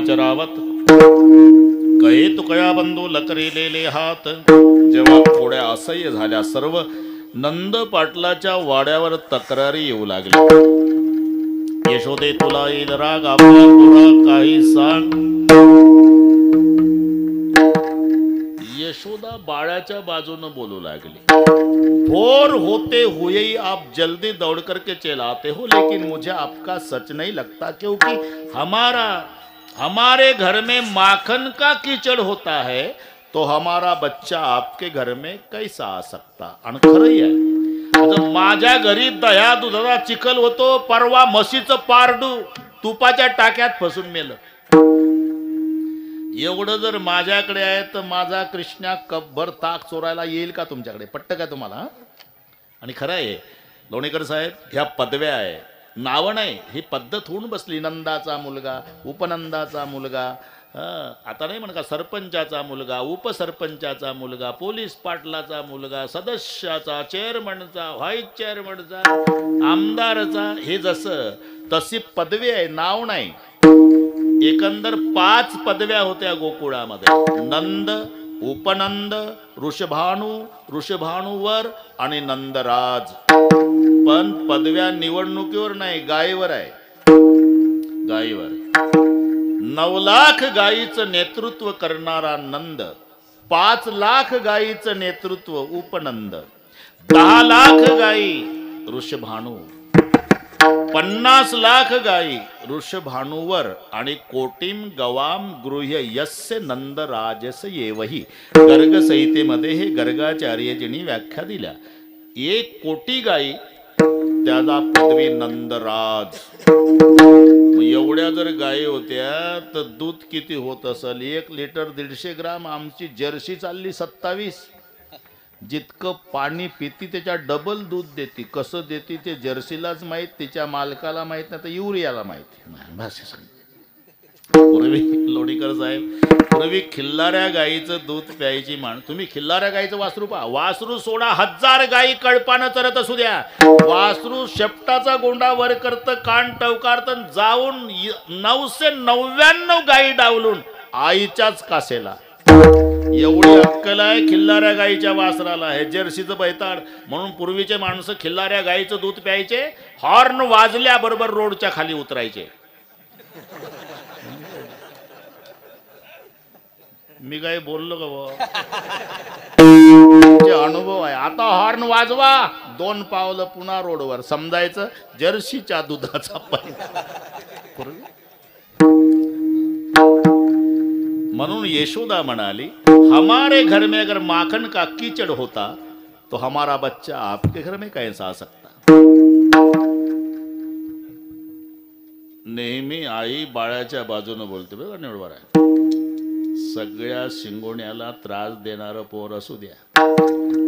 चरावत कहे तुकया बंधू लकरिलेले हात. जेव्हा थोड्या असह्य झाल्या सर्व नंद पाटलाच्या वाड्यावर तक्रारी येऊ लागली. यशोदे तुला येईल राग आपला तुला काही सांग. यशोदा बाळाच्या बाजूने बोलू लागली. भोर होते हुए ही आप जल्दी दौड़ करके चले आते हो, लेकिन मुझे आपका सच नहीं लगता, क्योंकि हमारे घर में माखन का कीचड़ होता है तो हमारा बच्चा आपके घर में कैसा आ सकता. आणि खरंही आहे, माझ्या घरी दह्या दुधाचा चिखल होतो, परवा म्हशीचं पारडू तुपाच्या टाक्यात फसून मेलं. एवढं जर माझ्याकडे आहे तर माझा कृष्णा कपभर ताक चोरायला येईल का तुमच्याकडे? पट्ट काय तुम्हाला? आणि खरं आहे लोणीकर साहेब, ह्या पदव्या आहे, नावं नाही, ही पद्धत होऊन बसली. नंदाचा मुलगा, उपनंदाचा मुलगा, आता नाही म्हणा का सरपंचाचा मुलगा, उपसरपंचाचा मुलगा, पोलीस पाटलाचा मुलगा, सदस्याचा, चेअरमनचा, व्हाईस चेअरमनचा, आमदारचा, हे जसं तशी पदवी आहे, नाव नाही. एकंदर 5 पदव्या होत्या गोकुळामध्ये. नंद, उपनंद, ऋषभानू, ऋषभानूवर आणि नंदराज. पण पदव्या निवडणुकीवर नाही, गायीवर आहे. गायीवर 9 लाख गायीचं नेतृत्व करणारा नंद, 5 लाख गायीचं नेतृत्व उपनंद, 10 लाख गायी ऋषभानू, 50 लाख गायी ऋषभानूवर आणि कोटीम गवाम गृह्य यस्य नंदराजस येवही. गर्ग संहितेमध्ये हे गर्गाचार्यजींनी व्याख्या दिल्या. 1 कोटी गायी, त्याला पदवी नंदराज. एवढ्या जर गायी होत्या तर दूध किती होत असेल? 1 लिटर 150 ग्राम. आमची जर्सी चालली 27. जितकं पाणी पिती त्याच्या डबल दूध देते. कसं देते ते जर्सीलाच माहीत, तिच्या मालकाला माहीत नाही, तर युरियाला माहीत. पूर्वी लोणीकर साहेब, पूर्वी खिल्लाऱ्या गाईचं दूध प्यायची तुम्ही खिल्लाऱ्या गाईचं वासरू पहा. वासरू सोडा, 1000 गाई कळपानं चरत असू द्या, वासरू शेपटाचा गोंडा वर करतं, कान टवकारतं, जाऊन 999 गाई डावलून आईच्याच कासेला. एवढी अक्कल आहे खिल्लाऱ्या गाईच्या वासराला. हे जर्सीचं बैताड. म्हणून पूर्वीचे माणसं खिल्लाऱ्या गाईचं दूध प्यायचे, हॉर्न वाजल्याबरोबर रोडच्या खाली उतरायचे. मी काय बोललो का? अनुभव आहे. आता हॉर्न वाजवा, 2 पावलं पुन्हा रोडवर, समजायचं जर्सीच्या दुधाचा पैसा. म्हणून यशोदा म्हणाली, हमारे घर में अगर माखन का कीचड़ होता तो हमारा बच्चा आपके घर में कैसा आ सकता. नेहमी आई बाळाच्या बाजूने बोलते बघा, निवडवर आहे. सगळ्या शिंगोण्याला त्रास देणारं पोर असू द्या,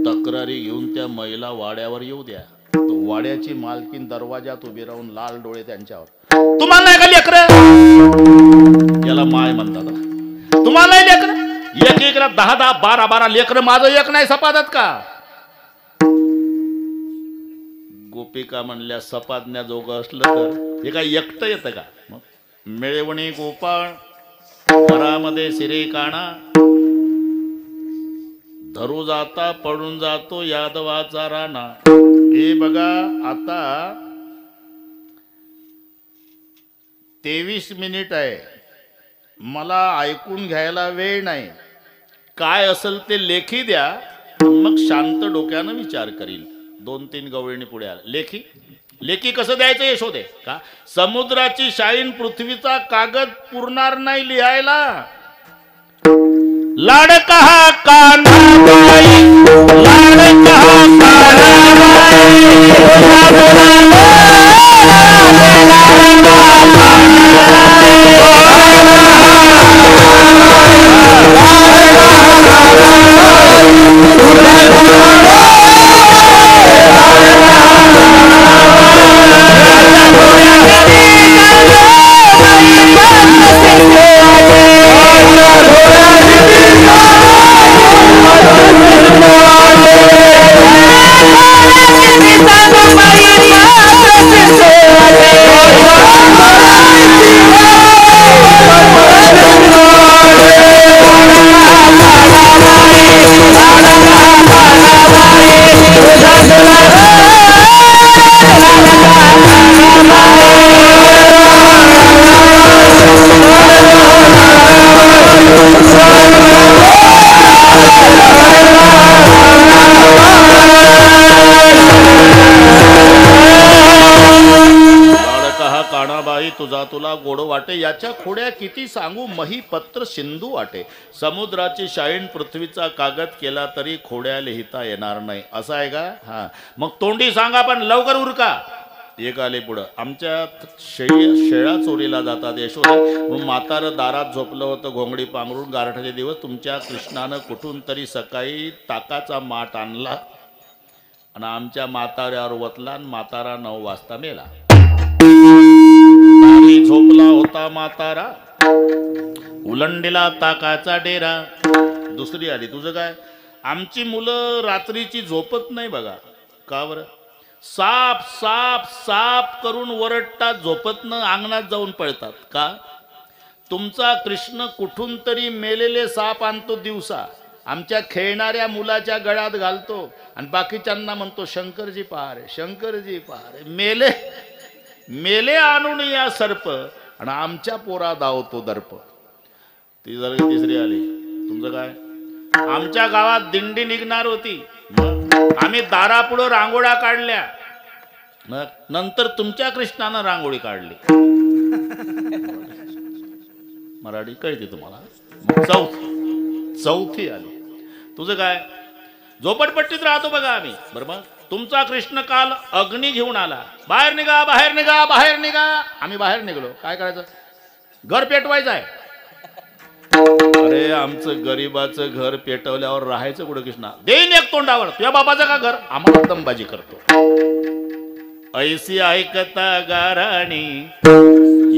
तक्रारी घेऊन त्या महिला वाड्यावर येऊ द्या, तो वाड्याची मालकीन दरवाजात उभी राहून लाल डोळे त्यांच्यावर, तुम्हाला नाही का लेकरं? याला माय म्हणतात. तुम्हाला लेकर, एक एकला 10-10, 12-12 लेकर, माझं एक नाही सपादत का? गोपिका म्हणल्या सपादण्याजोगं असलं तर हे काय एकटं येतं का? मिळवणी गोपाळ, घरामध्ये सिरे काणा, धरू जाता पडून जातो यादवाचा राणा. हे बघा, आता 23 मिनिट आहे, मला ऐकून घ्यायला वेळ नाही. काय असेल ते लेखी द्या, मग शांत डोक्यानं विचार करील. 2-3 गवळणी पुढे आले. लेखी लेकी कसं द्यायचं यशोदे का? समुद्राची शाईन पृथ्वीचा कागद पुरणार नाही लिहायला. लाड कहा कान्हाबाई, लाड कहा कान्हाबाई, तुझा तुला गोड वाटे, याच्या खोड्या किती सांगू, मही पत्र सिंधू वाटे. समुद्राची शाईन पृथ्वीचा कागद केला तरी खोड्या लिहिता येणार नाही, असं आहे का? हा, मग तोंडी सांगा पण लवकर उरका. एक आले पुढं, आमच्यात शेळा चोरीला जातात यशोदे. मग म्हातारं दारात झोपलं होतं घोंगडी पांघरून. गारठाचे दिवस तुमच्या कृष्णानं कुठून तरी सकाळी ताकाचा माठ आणला आणि आमच्या म्हाताऱ्यावर वतला आणि म्हातारा 9 वाजता मेला. झोपला होता म्हातारा, उलंडीला ताकाचा डेरा. दुसरी आली, तुझं काय? आमची मुलं रात्रीची झोपत नाही बघा. का बरं? साप साप साप करून वरडतात, झोपत न अंगणात जाऊन पळतात. का? तुमचा कृष्ण कुठून तरी मेलेले साप आणतो दिवसा, आमच्या खेळणाऱ्या मुलाच्या गळ्यात घालतो आणि बाकीच्यांना म्हणतो शंकरजी पहारे, शंकरजी पहारे. मेले मेले आणून या सर्प आणि आमच्या पोरा धावतो दर्प. ती जर तिसरी आली, तुमचं काय? आमच्या गावात दिंडी निघणार होती, आम्ही दारापुढं रांगोळ्या काढल्या, नंतर तुमच्या कृष्णानं रांगोळी काढली. मराठी कळते तुम्हाला? चौथी आली, तुझं काय? झोपडपट्टीत राहतो बघा आम्ही, बरोबर. तुमचा कृष्ण काल अग्नी घेऊन आला, बाहेर निघा बाहेर निघा बाहेर निघा. आम्ही बाहेर निघलो, काय करायचं? घर पेटवायचं आहे. अरे आमचं गरीबाचं घर पेटवल्यावर राहायचं कुठं कृष्णा? देईन एक तोंडावर, तुझ्या बाबाचं का घर? आम्हाला दमबाजी करतो. ऐसी ऐकता गाराणी,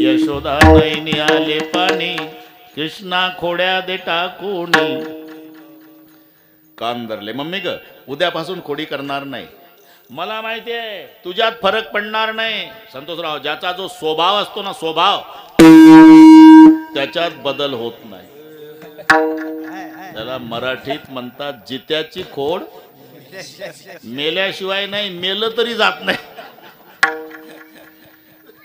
यशोदा नैनी आले पाणी, कृष्णा खोड्या दे टाकूनी. कान धरले. मम्मी ग, उद्यापासून खोडी करणार नाही. मला माहिती आहे तुझ्यात फरक पडणार नाही संतोषराव. ज्याचा जो स्वभाव असतो ना, स्वभाव, त्याच्यात बदल होत नाही. त्याला मराठीत म्हणतात जित्याची खोड मेल्याशिवाय नाही, मेलं तरी जात नाही.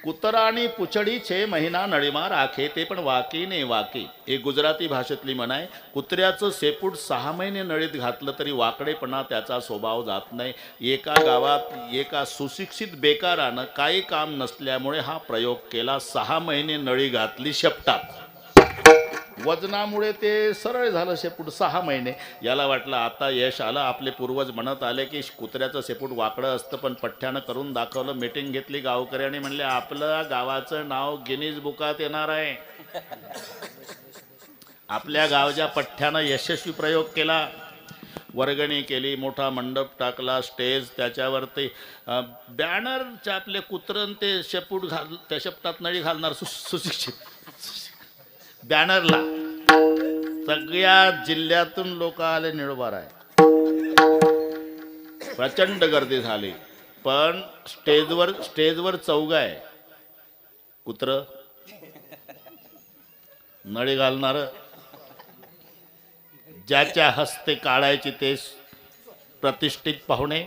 कुत्रा आणि पुछडी 6 महिना नळीमा राखे, ते पण वाकी ने वाकी. एक गुजराती भाषेतली म्हण आहे, कुत्र्याचं शेपूट 6 महिने नळीत घातलं तरी वाकडेपणा त्याचा स्वभाव जात नाही. एका गावात एका सुशिक्षित बेकारानं काही काम नसल्यामुळे हा प्रयोग केला. 6 महिने नळी घातली शेपटात, वजनामुळे ते सरळ झालं शेपूट 6 महिने. याला वाटलं आता यश आलं. आपले पूर्वज म्हणत आले की कुत्र्याचं शेपूट वाकडं असतं, पण पठ्ठ्यानं करून दाखवलं. मीटिंग घेतली गावकऱ्यांनी, म्हणले आपलं गावाचं नाव गिनीज बुकात येणार आहे. आपल्या गावच्या पठ्ठ्यानं यशस्वी प्रयोग केला. वर्गणी केली, मोठा मंडप टाकला, स्टेज, त्याच्यावरती बॅनर छापले. कुत्रन ते शेपूट घाल, त्या शेपटात नळी घालणार सुशिक्षित बॅनरला. सगळ्या जिल्ह्यातून लोक आले, निळोबार आहे. प्रचंड गर्दी झाली. पण स्टेजवर चौघ आहे. कुत्र, नळी घालणार, ज्याच्या हस्ते काढायची ते प्रतिष्ठित पाहुणे,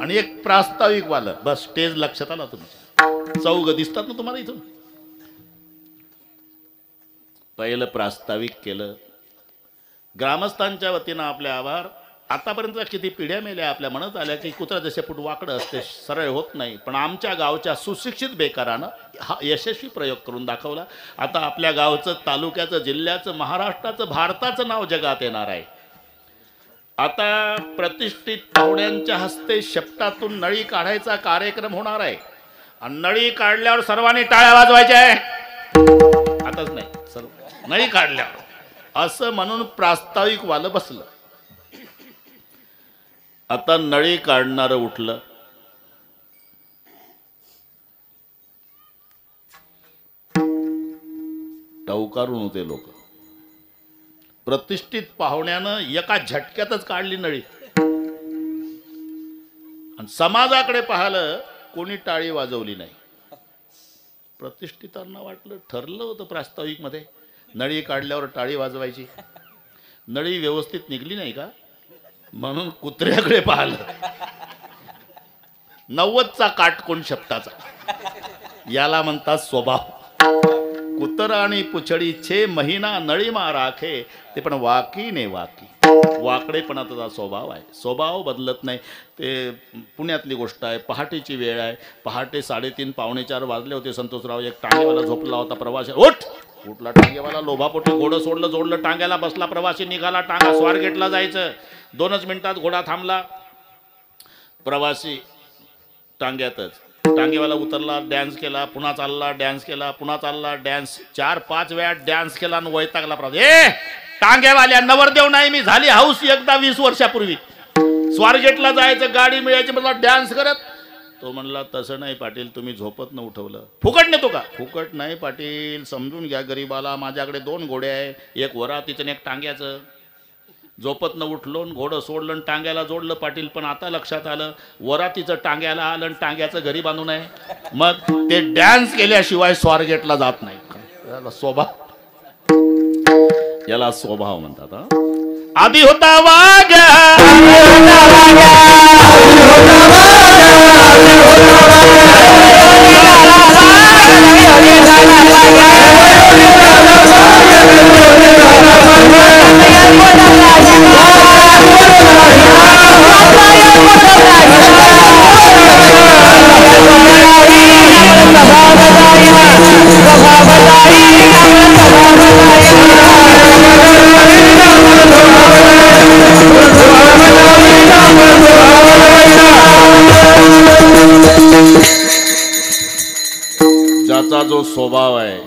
आणि एक प्रास्ताविक वालं. बस स्टेज लक्षात आला तुमच्या? चौघ दिसतात ना तुम्हाला इथून? पहिलं प्रास्ताविक केलं. ग्रामस्थांच्या वतीनं आपले आभार. आतापर्यंत किती पिढ्या मेल्या आपल्या म्हणत आल्या की कुत्रा जसे पुट वाकडं असते सरळ होत नाही, पण आमच्या गावच्या सुशिक्षित बेकारानं हा यशस्वी प्रयोग करून दाखवला. आता आपल्या गावचं, तालुक्याचं, जिल्ह्याचं, महाराष्ट्राचं, भारताचं नाव जगात येणार आहे. आता प्रतिष्ठित पाहुण्यांच्या हस्ते शेपटातून नळी काढायचा कार्यक्रम होणार आहे आणि नळी काढल्यावर सर्वांनी टाळ्या वाजवायच्या आहे. आताच नाही, सर्व नळी काढल्यावर असं म्हणून प्रास्ताविक वालं बसलं. आता नळी काढणारं उठलं. टवकारून होते लोक. प्रतिष्ठित पाहुण्यानं एका झटक्यातच काढली नळी आणि समाजाकडे पाहिलं, कोणी टाळी वाजवली नाही. प्रतिष्ठितांना वाटलं, ठरलं होतं प्रास्ताविक मध्ये नळी काढल्यावर टाळी वाजवायची. नळी व्यवस्थित निघली नाही का म्हणून कुत्र्याकडे पाहिलं. 90चा काटकोण शेपटाचा, याला म्हणतात स्वभाव. कुतर आणि पुछडी छे महिना नळी मा राखे, ते पण वाकी ने वाकी. वाकडेपणाचा स्वभाव आहे, स्वभाव बदलत नाही. ते पुण्यातली गोष्ट आहे. पहाटेची वेळ आहे. पहाटे 3:30 पावणे 4 वाजले होते. संतोषराव एक टांगेवाला झोपला होता. प्रवासी उठला टांगेवाला, लोभापोटी घोडं सोडलं, जोडलं, टांग्याला बसला. प्रवासी निघाला. टांगा स्वारगेटला जायचं. 2च मिनिटात घोडा थांबला. प्रवासी टांग्यातच. टांगेवाला उतरला, डॅन्स केला, पुन्हा चालला, डॅन्स केला, पुन्हा चालला, डॅन्स 4-5 वेळा डॅन्स केला आणि वैतागला. प्रवासी, टांगेवाल्या नवरदेव नाही मी, झाली हाऊस एकदा 20 वर्षापूर्वी. स्वारगेटला जायचं, गाडी मिळायची, मला डॅन्स करत. तो म्हणला, तसं नाही पाटील, तुम्ही झोपत न उठवलं. फुकट नेतो का? फुकट नाही पाटील, समजून घ्या गरीबाला. माझ्याकडे 2 घोडे आहे, एक वरातीचं आणि एक टांग्याचं. झोपत न उठलो, घोडं सोडलं आणि टांग्याला जोडलं पाटील. पण आता लक्षात आलं, वरातीचं टांग्याला आलं आणि टांग्याचं घरी बांधून आहे. मग ते डॅन्स केल्याशिवाय स्वारगेटला जात नाही. याला स्वभाव, याला स्वभाव म्हणतात. आधी होता वाघ, ज्याचा जो स्वभाव आहे.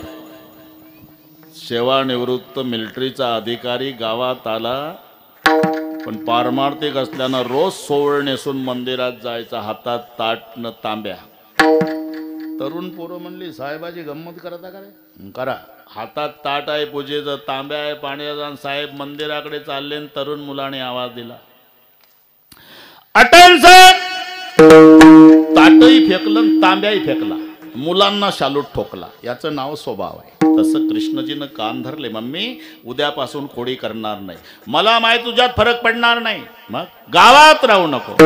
सेवानिवृत्त मिलिटरीचा अधिकारी गावात आला, पण पारमार्थिक असल्यानं रोज सोवळ नेसून मंदिरात जायचा, हातात ताट न तांब्या. तरुण पोरं म्हणली, साहेबाची गंमत करता का रे? करा. हातात ताट आहे पूजेचं, तांब्या आहे पाण्याचा, साहेब मंदिराकडे चालले. तरुण मुलाने आवाज दिला, अटेन्शन. ताटही फेकलं, तांब्याही फेकला, मुलांना शालूट ठोकला. याचं नाव स्वभाव आहे. तसं कृष्णजीनं कान धरले, मम्मी उद्यापासून खोडी करणार नाही. मला माहिती तुझ्यात फरक पडणार नाही, मग गावात राहू नको.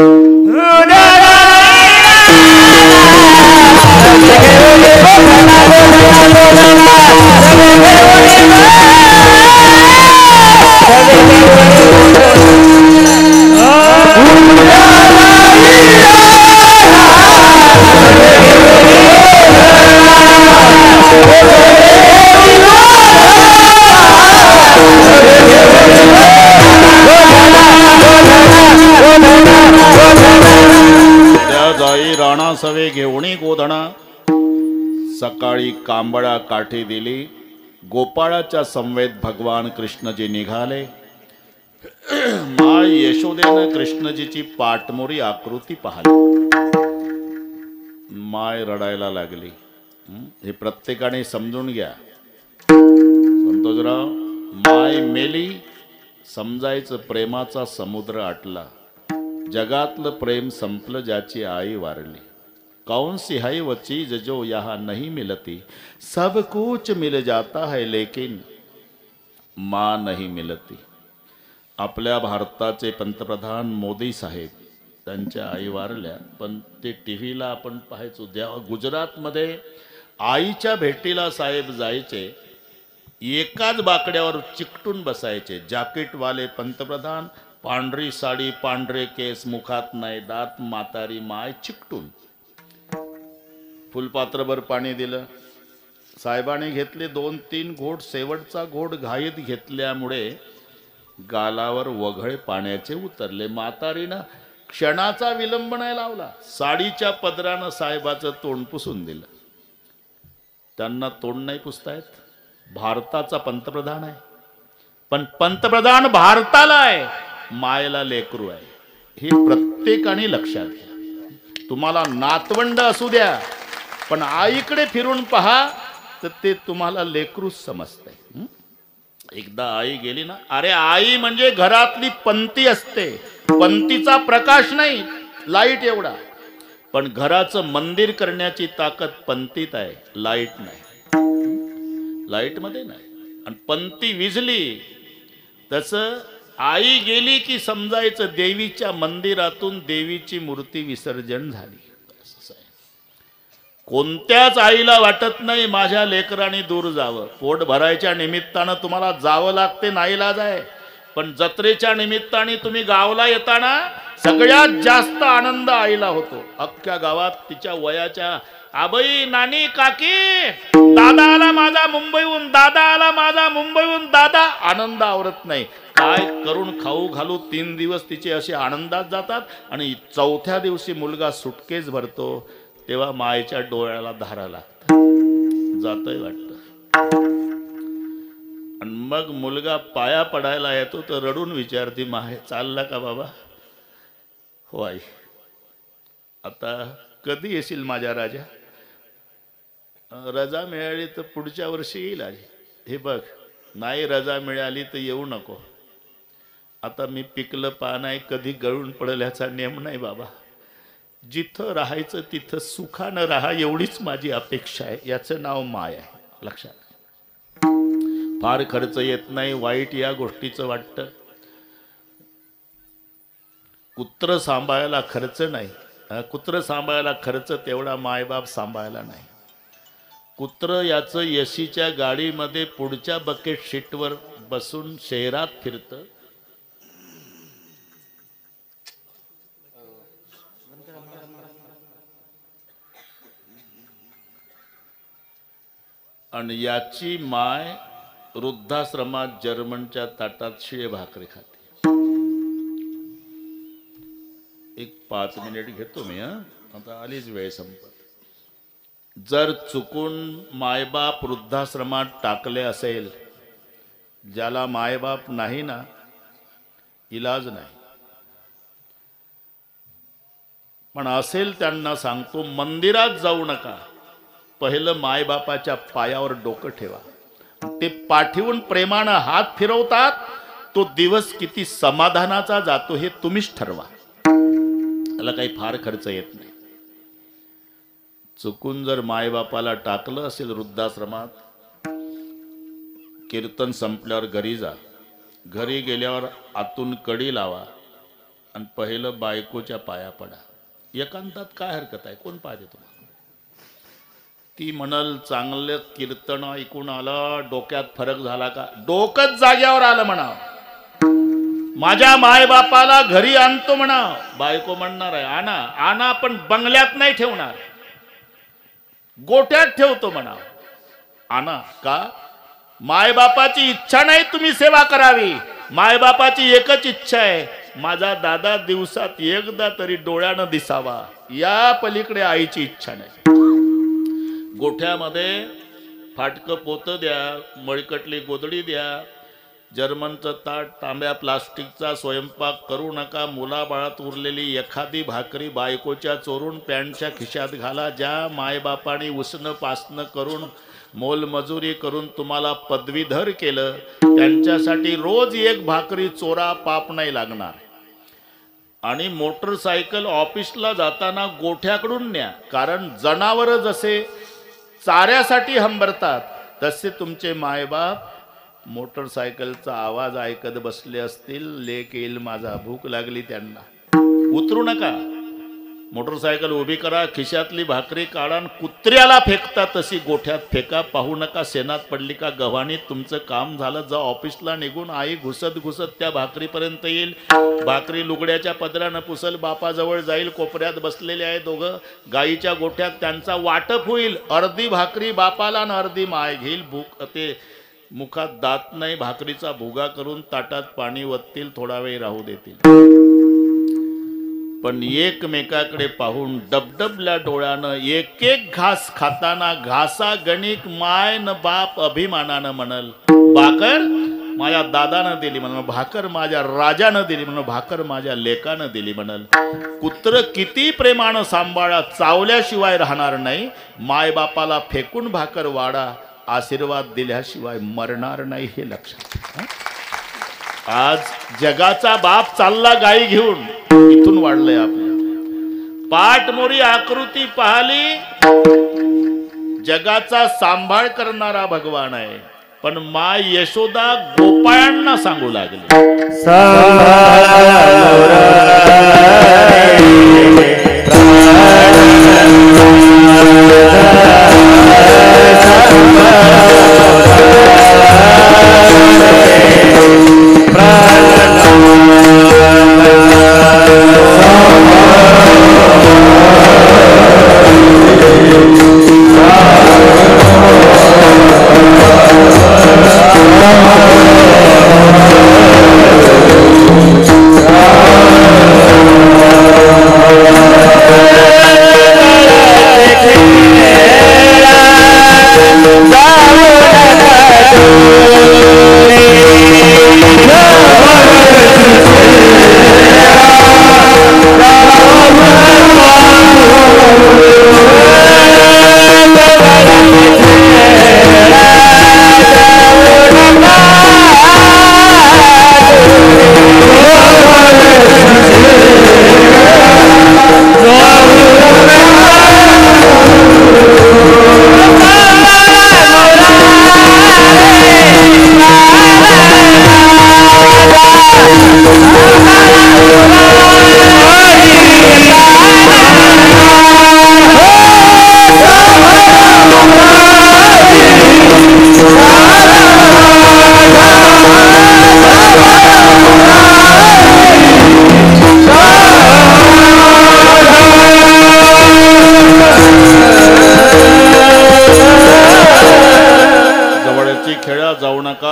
राणा सवे घेऊणी गोधणा. सकाळी कांबळा काठी दिली. गोपाळाच्या संवेद भगवान कृष्णजी निघाले. माय यशोदेनं कृष्णजीची पाठमोरी आकृती पाहिली. माय रडायला लागली. हे प्रत्येकाने समजून घ्या. संतोषराव, माय मेली, समजायचं प्रेमाचा समुद्र आटला. जगातलं प्रेम संपलं, ज्याची आई वारली. कौन सी है वो चीज जो यहाँ नहीं मिलती, सब कुछ मिल जाता है लेकिन माँ नहीं मिलती. आपल्या भारताचे पंतप्रधान मोदी साहेब, त्यांच्या आई वारल्या, पण ते टीव्हीला आपण पाहायचो. जेव्हा गुजरातमध्ये आईच्या भेटीला साहेब जायचे, एकाच बाकड्यावर चिकटून बसायचे. जॅकेटवाले पंतप्रधान, पांढरी साडी, पांढरे केस, मुखात नाही दात, म्हातारी माय चिकटून. फुलपात्रभर पाणी दिलं. साहेबाने घेतले 2-3 घोट. शेवटचा घोट घाईत घेतल्यामुळे गालावर वघळे पाण्याचे उतरले. म्हातारीनं क्षणाचा विलंब नाही लावला. साडीच्या पदरानं साहेबाचं तोंड पुसून दिलं. त्यांना तोंड नाही पुसतायत. भारताचा पंतप्रधान आहे, पण पंतप्रधान भारताला आहे, मायला लेकरू आहे. ही प्रत्येकाने लक्षात घ्या. तुम्हाला नातवंड असू द्या, पण आईकडे फिरून पहा तर ते तुम्हाला लेकरूच समजतंय. एकदा आई गेली ना, अरे आई म्हणजे घरातली पंती असते. पंतीचा प्रकाश नाही, लाईट एवढा. पण घराचं मंदिर करण्याची ताकद पंतीत आहे, लाईट नाही. लाईट मध्ये नाही. आणि पंती विझली तसं आई गेली की समजायचं देवीच्या मंदिरातून देवीची मूर्ती विसर्जन झाली. कोणत्याच आईला वाटत नाही माझ्या लेकरांनी दूर जावं. पोट भरायच्या निमित्तानं तुम्हाला जावं लागते, नाईलाज आहे. पण जत्रेच्या निमित्ताने तुम्ही गावाला येताना सगळ्यात जास्त आनंद आईला होतो. अख्ख्या गावात तिच्या वयाच्या आबाई, नानी, काकी, दादा आला माझा मुंबईहून, दादा आला माझा मुंबईहून, दादा. आनंद आवरत नाही. काय करून खाऊ घालू 3 दिवस तिचे असे आनंदात जातात. आणि 4थ्या दिवशी मुलगा सुटकेस भरतो तेव्हा मायेच्या डोळ्याला धारा लागतात. जातोय वाटतं. आणि मग मुलगा पाया पडायला येतो तर रडून विचारते, माय चालला का बाबा? हो आई. आता कधी येशील माझ्या राजा? रजा मिळाली तर पुढच्या वर्षी येईल आई. हे बघ, नाही रजा मिळाली तर येऊ नको. आता मी पिकलं पान आहे, कधी गळून पडेल याचा नेम नाही बाबा. जिथं राहायचं तिथं सुखानं राहा, एवढीच माझी अपेक्षा आहे. याचं नाव माय आहे, लक्षात. फार खर्च येत नाही. वाईट या गोष्टीचं वाटतं. कुत्र सांभाळायला खर्च नाही. कुत्र सांभाळायला खर्च तेवढा मायबाप सांभाळायला नाही. कुत्र याचं एसीच्या गाडीमध्ये पुढच्या बकेट सीटवर बसून शहरात फिरतं. आणि याची माय वृद्धाश्रमात जर्मनच्या ताटात शिळे भाकरी खाते. एक 5 मिनिट घेतो मी. आता आलीच वेळ संपत. जर चुकून मायबाप वृद्धाश्रमात टाकले असेल, ज्याला मायबाप नाही ना, इलाज नाही. पण असेल त्यांना सांगतो, मंदिरात जाऊ नका. पहिलं मायबापाच्या पायावर डोकं ठेवा. ते पाठीवून प्रेमानं हात फिरवतात. तो दिवस किती समाधानाचा जातो हे तुम्हीच ठरवा. त्याला काही फार खर्च येत नाही. चुकून जर मायबापाला टाकलं असेल वृद्धाश्रमात, कीर्तन संपल्यावर घरी जा. घरी गेल्यावर आतून कडी लावा आणि पहिलं बायकोच्या पाया पडा. एकांतात काय हरकत आहे? कोण पाहिजे तुम्हाला? ती म्हणाल, चांगलं कीर्तन ऐकून आलं, डोक्यात फरक झाला का? डोकंच जाग्यावर आलं म्हणा. माझ्या मायबापाला घरी आणतो म्हणा. बायको म्हणणार आहे, आणा आणा, पण बंगल्यात नाही ठेवणार, गोट्यात ठेवतो म्हणा. आणा. का? मायबापाची इच्छा नाही तुम्ही सेवा करावी. मायबापाची एकच इच्छा आहे, माझा दादा दिवसात एकदा तरी डोळ्यानं दिसावा. या पलीकडे आईची इच्छा नाही. गोठ्यामध्ये फाटकं पोतं द्या, मळकटली गोदडी द्या, जर्मनचं ताट, तांब्या प्लास्टिकचा स्वयंपाक करू नका. मुलाबाळात उरलेली एखादी भाकरी बायकोच्या चोरून पॅन्टच्या खिशात घाला. ज्या मायबापाने उसणं पासणं करून मोलमजुरी करून तुम्हाला पदवीधर केलं, त्यांच्यासाठी रोज एक भाकरी चोरा, पाप नाही लागणार. आणि मोटरसायकल ऑफिसला जाताना गोठ्याकडून न्या. कारण जनावर जसे चाऱ्यासाठी हंबरतात, तसे तुमचे मायबाप मोटरसायकलचा आवाज ऐकत बसले असतील. लेक येईल माझा, भूक लागली त्यांना. उतरू नका. मोटरसायकल उभी करा, खिशातली भाकरी काढा, कुत्र्याला फेकता तशी गोठ्यात फेका. पाहू नका शेणात पडली का गव्हाणी. तुमचं काम झालं, जा ऑफिसला निघून. आई घुसत घुसत त्या भाकरीपर्यंत येईल. भाकरी लुगड्याच्या पदरानं पुसल, बापाजवळ जाईल. कोपऱ्यात बसलेले आहे दोघं गाईच्या गोठ्यात, त्यांचा वाटप होईल. अर्धी भाकरी बापाला आणि अर्धी माय घेईल. भूक ते मुखात दात नाही, भाकरीचा भुगा करून ताटात पाणी वततील, थोडा वेळ राहू देतील. पण एकमेकाकडे पाहून डबडबल्या डोळ्यानं एक एक घास खाताना घासा गणिक माय न बाप अभिमानानं म्हणल, भाकर माझ्या दादानं दिली म्हणून, भाकर माझ्या राजानं दिली म्हणून, भाकर माझ्या लेकानं दिली म्हणल. कुत्र किती प्रेमानं सांभाळा, चावल्याशिवाय राहणार नाही. माय बापाला फेकून भाकर वाढा, आशीर्वाद दिल्याशिवाय मरणार नाही, हे लक्षात. आज जगाचा बाप चालला गाई घेऊन, इथून वाढलंय आपल्या. पाठमोरी आकृती पाहिली, जगाचा सांभाळ करणारा भगवान आहे. पण माय यशोदा गोपाळांना सांगू लागली,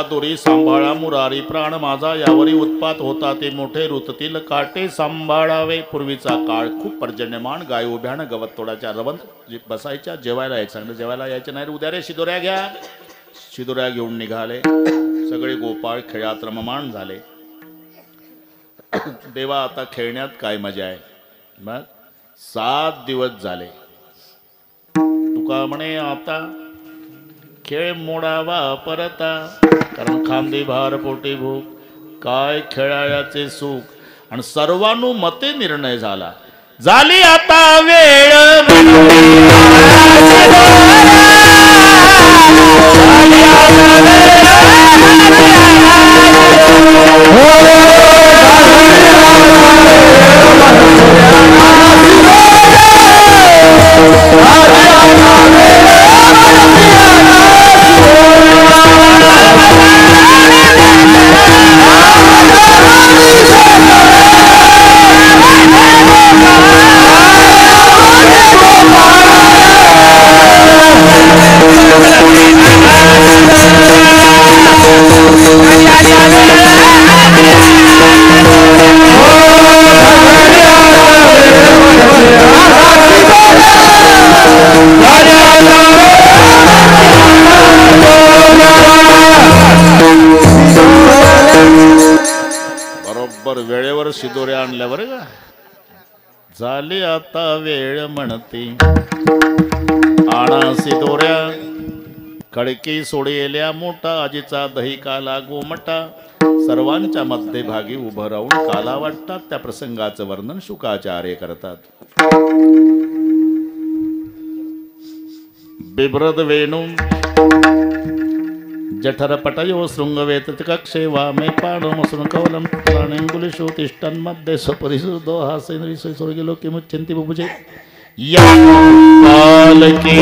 दोरी सांभाळा मुरारी प्राण माझा, यावरी उत्पात होता ते मोठे ऋततील काटे सांभाळावे. पूर्वीचा काळ खूप पर्जन्यमान, गाय उभ्यानं गवत तोडाच्या रवंत बसायच्या. जेवायला यायचं, सांगलं जेवायला यायचं नाही, उद्या रे शिदोऱ्या घ्या. शिदोऱ्या घेऊन निघाले. सगळे गोपाळ खेळात रममाण झाले. देवा आता खेळण्यात काय मजा आहे. मग 7 दिवस झाले. तुका म्हणे आता खेळ मोडावा परता, कारण खांदे भार पोटे भूक, काय खेळायाचे सुख. आणि सर्वानुमते निर्णय झाला, झाली आता वेळ. वेळेवर शिदोऱ्या आणल्या बरं का. झाली आता वेळ म्हणते आणा शिदोऱ्या, खडकी सोडेल्या मोठा, आजीचा दही काला गोमटा. सर्वांच्या मध्यभागी उभं राहून काला वाटतात. त्या प्रसंगाचं वर्णन शुकाचार्य करतात. बिभ्रद वेणू जठर पटयो शृंगवेत कक्षे वामे पाणोमसृण कवलं प्राणेंगुलिषु तिष्ठन्मध्ये स्वपरिसुदो हासेन स्वर्गे लोके मुच्यन्ति बुभुजे या कालके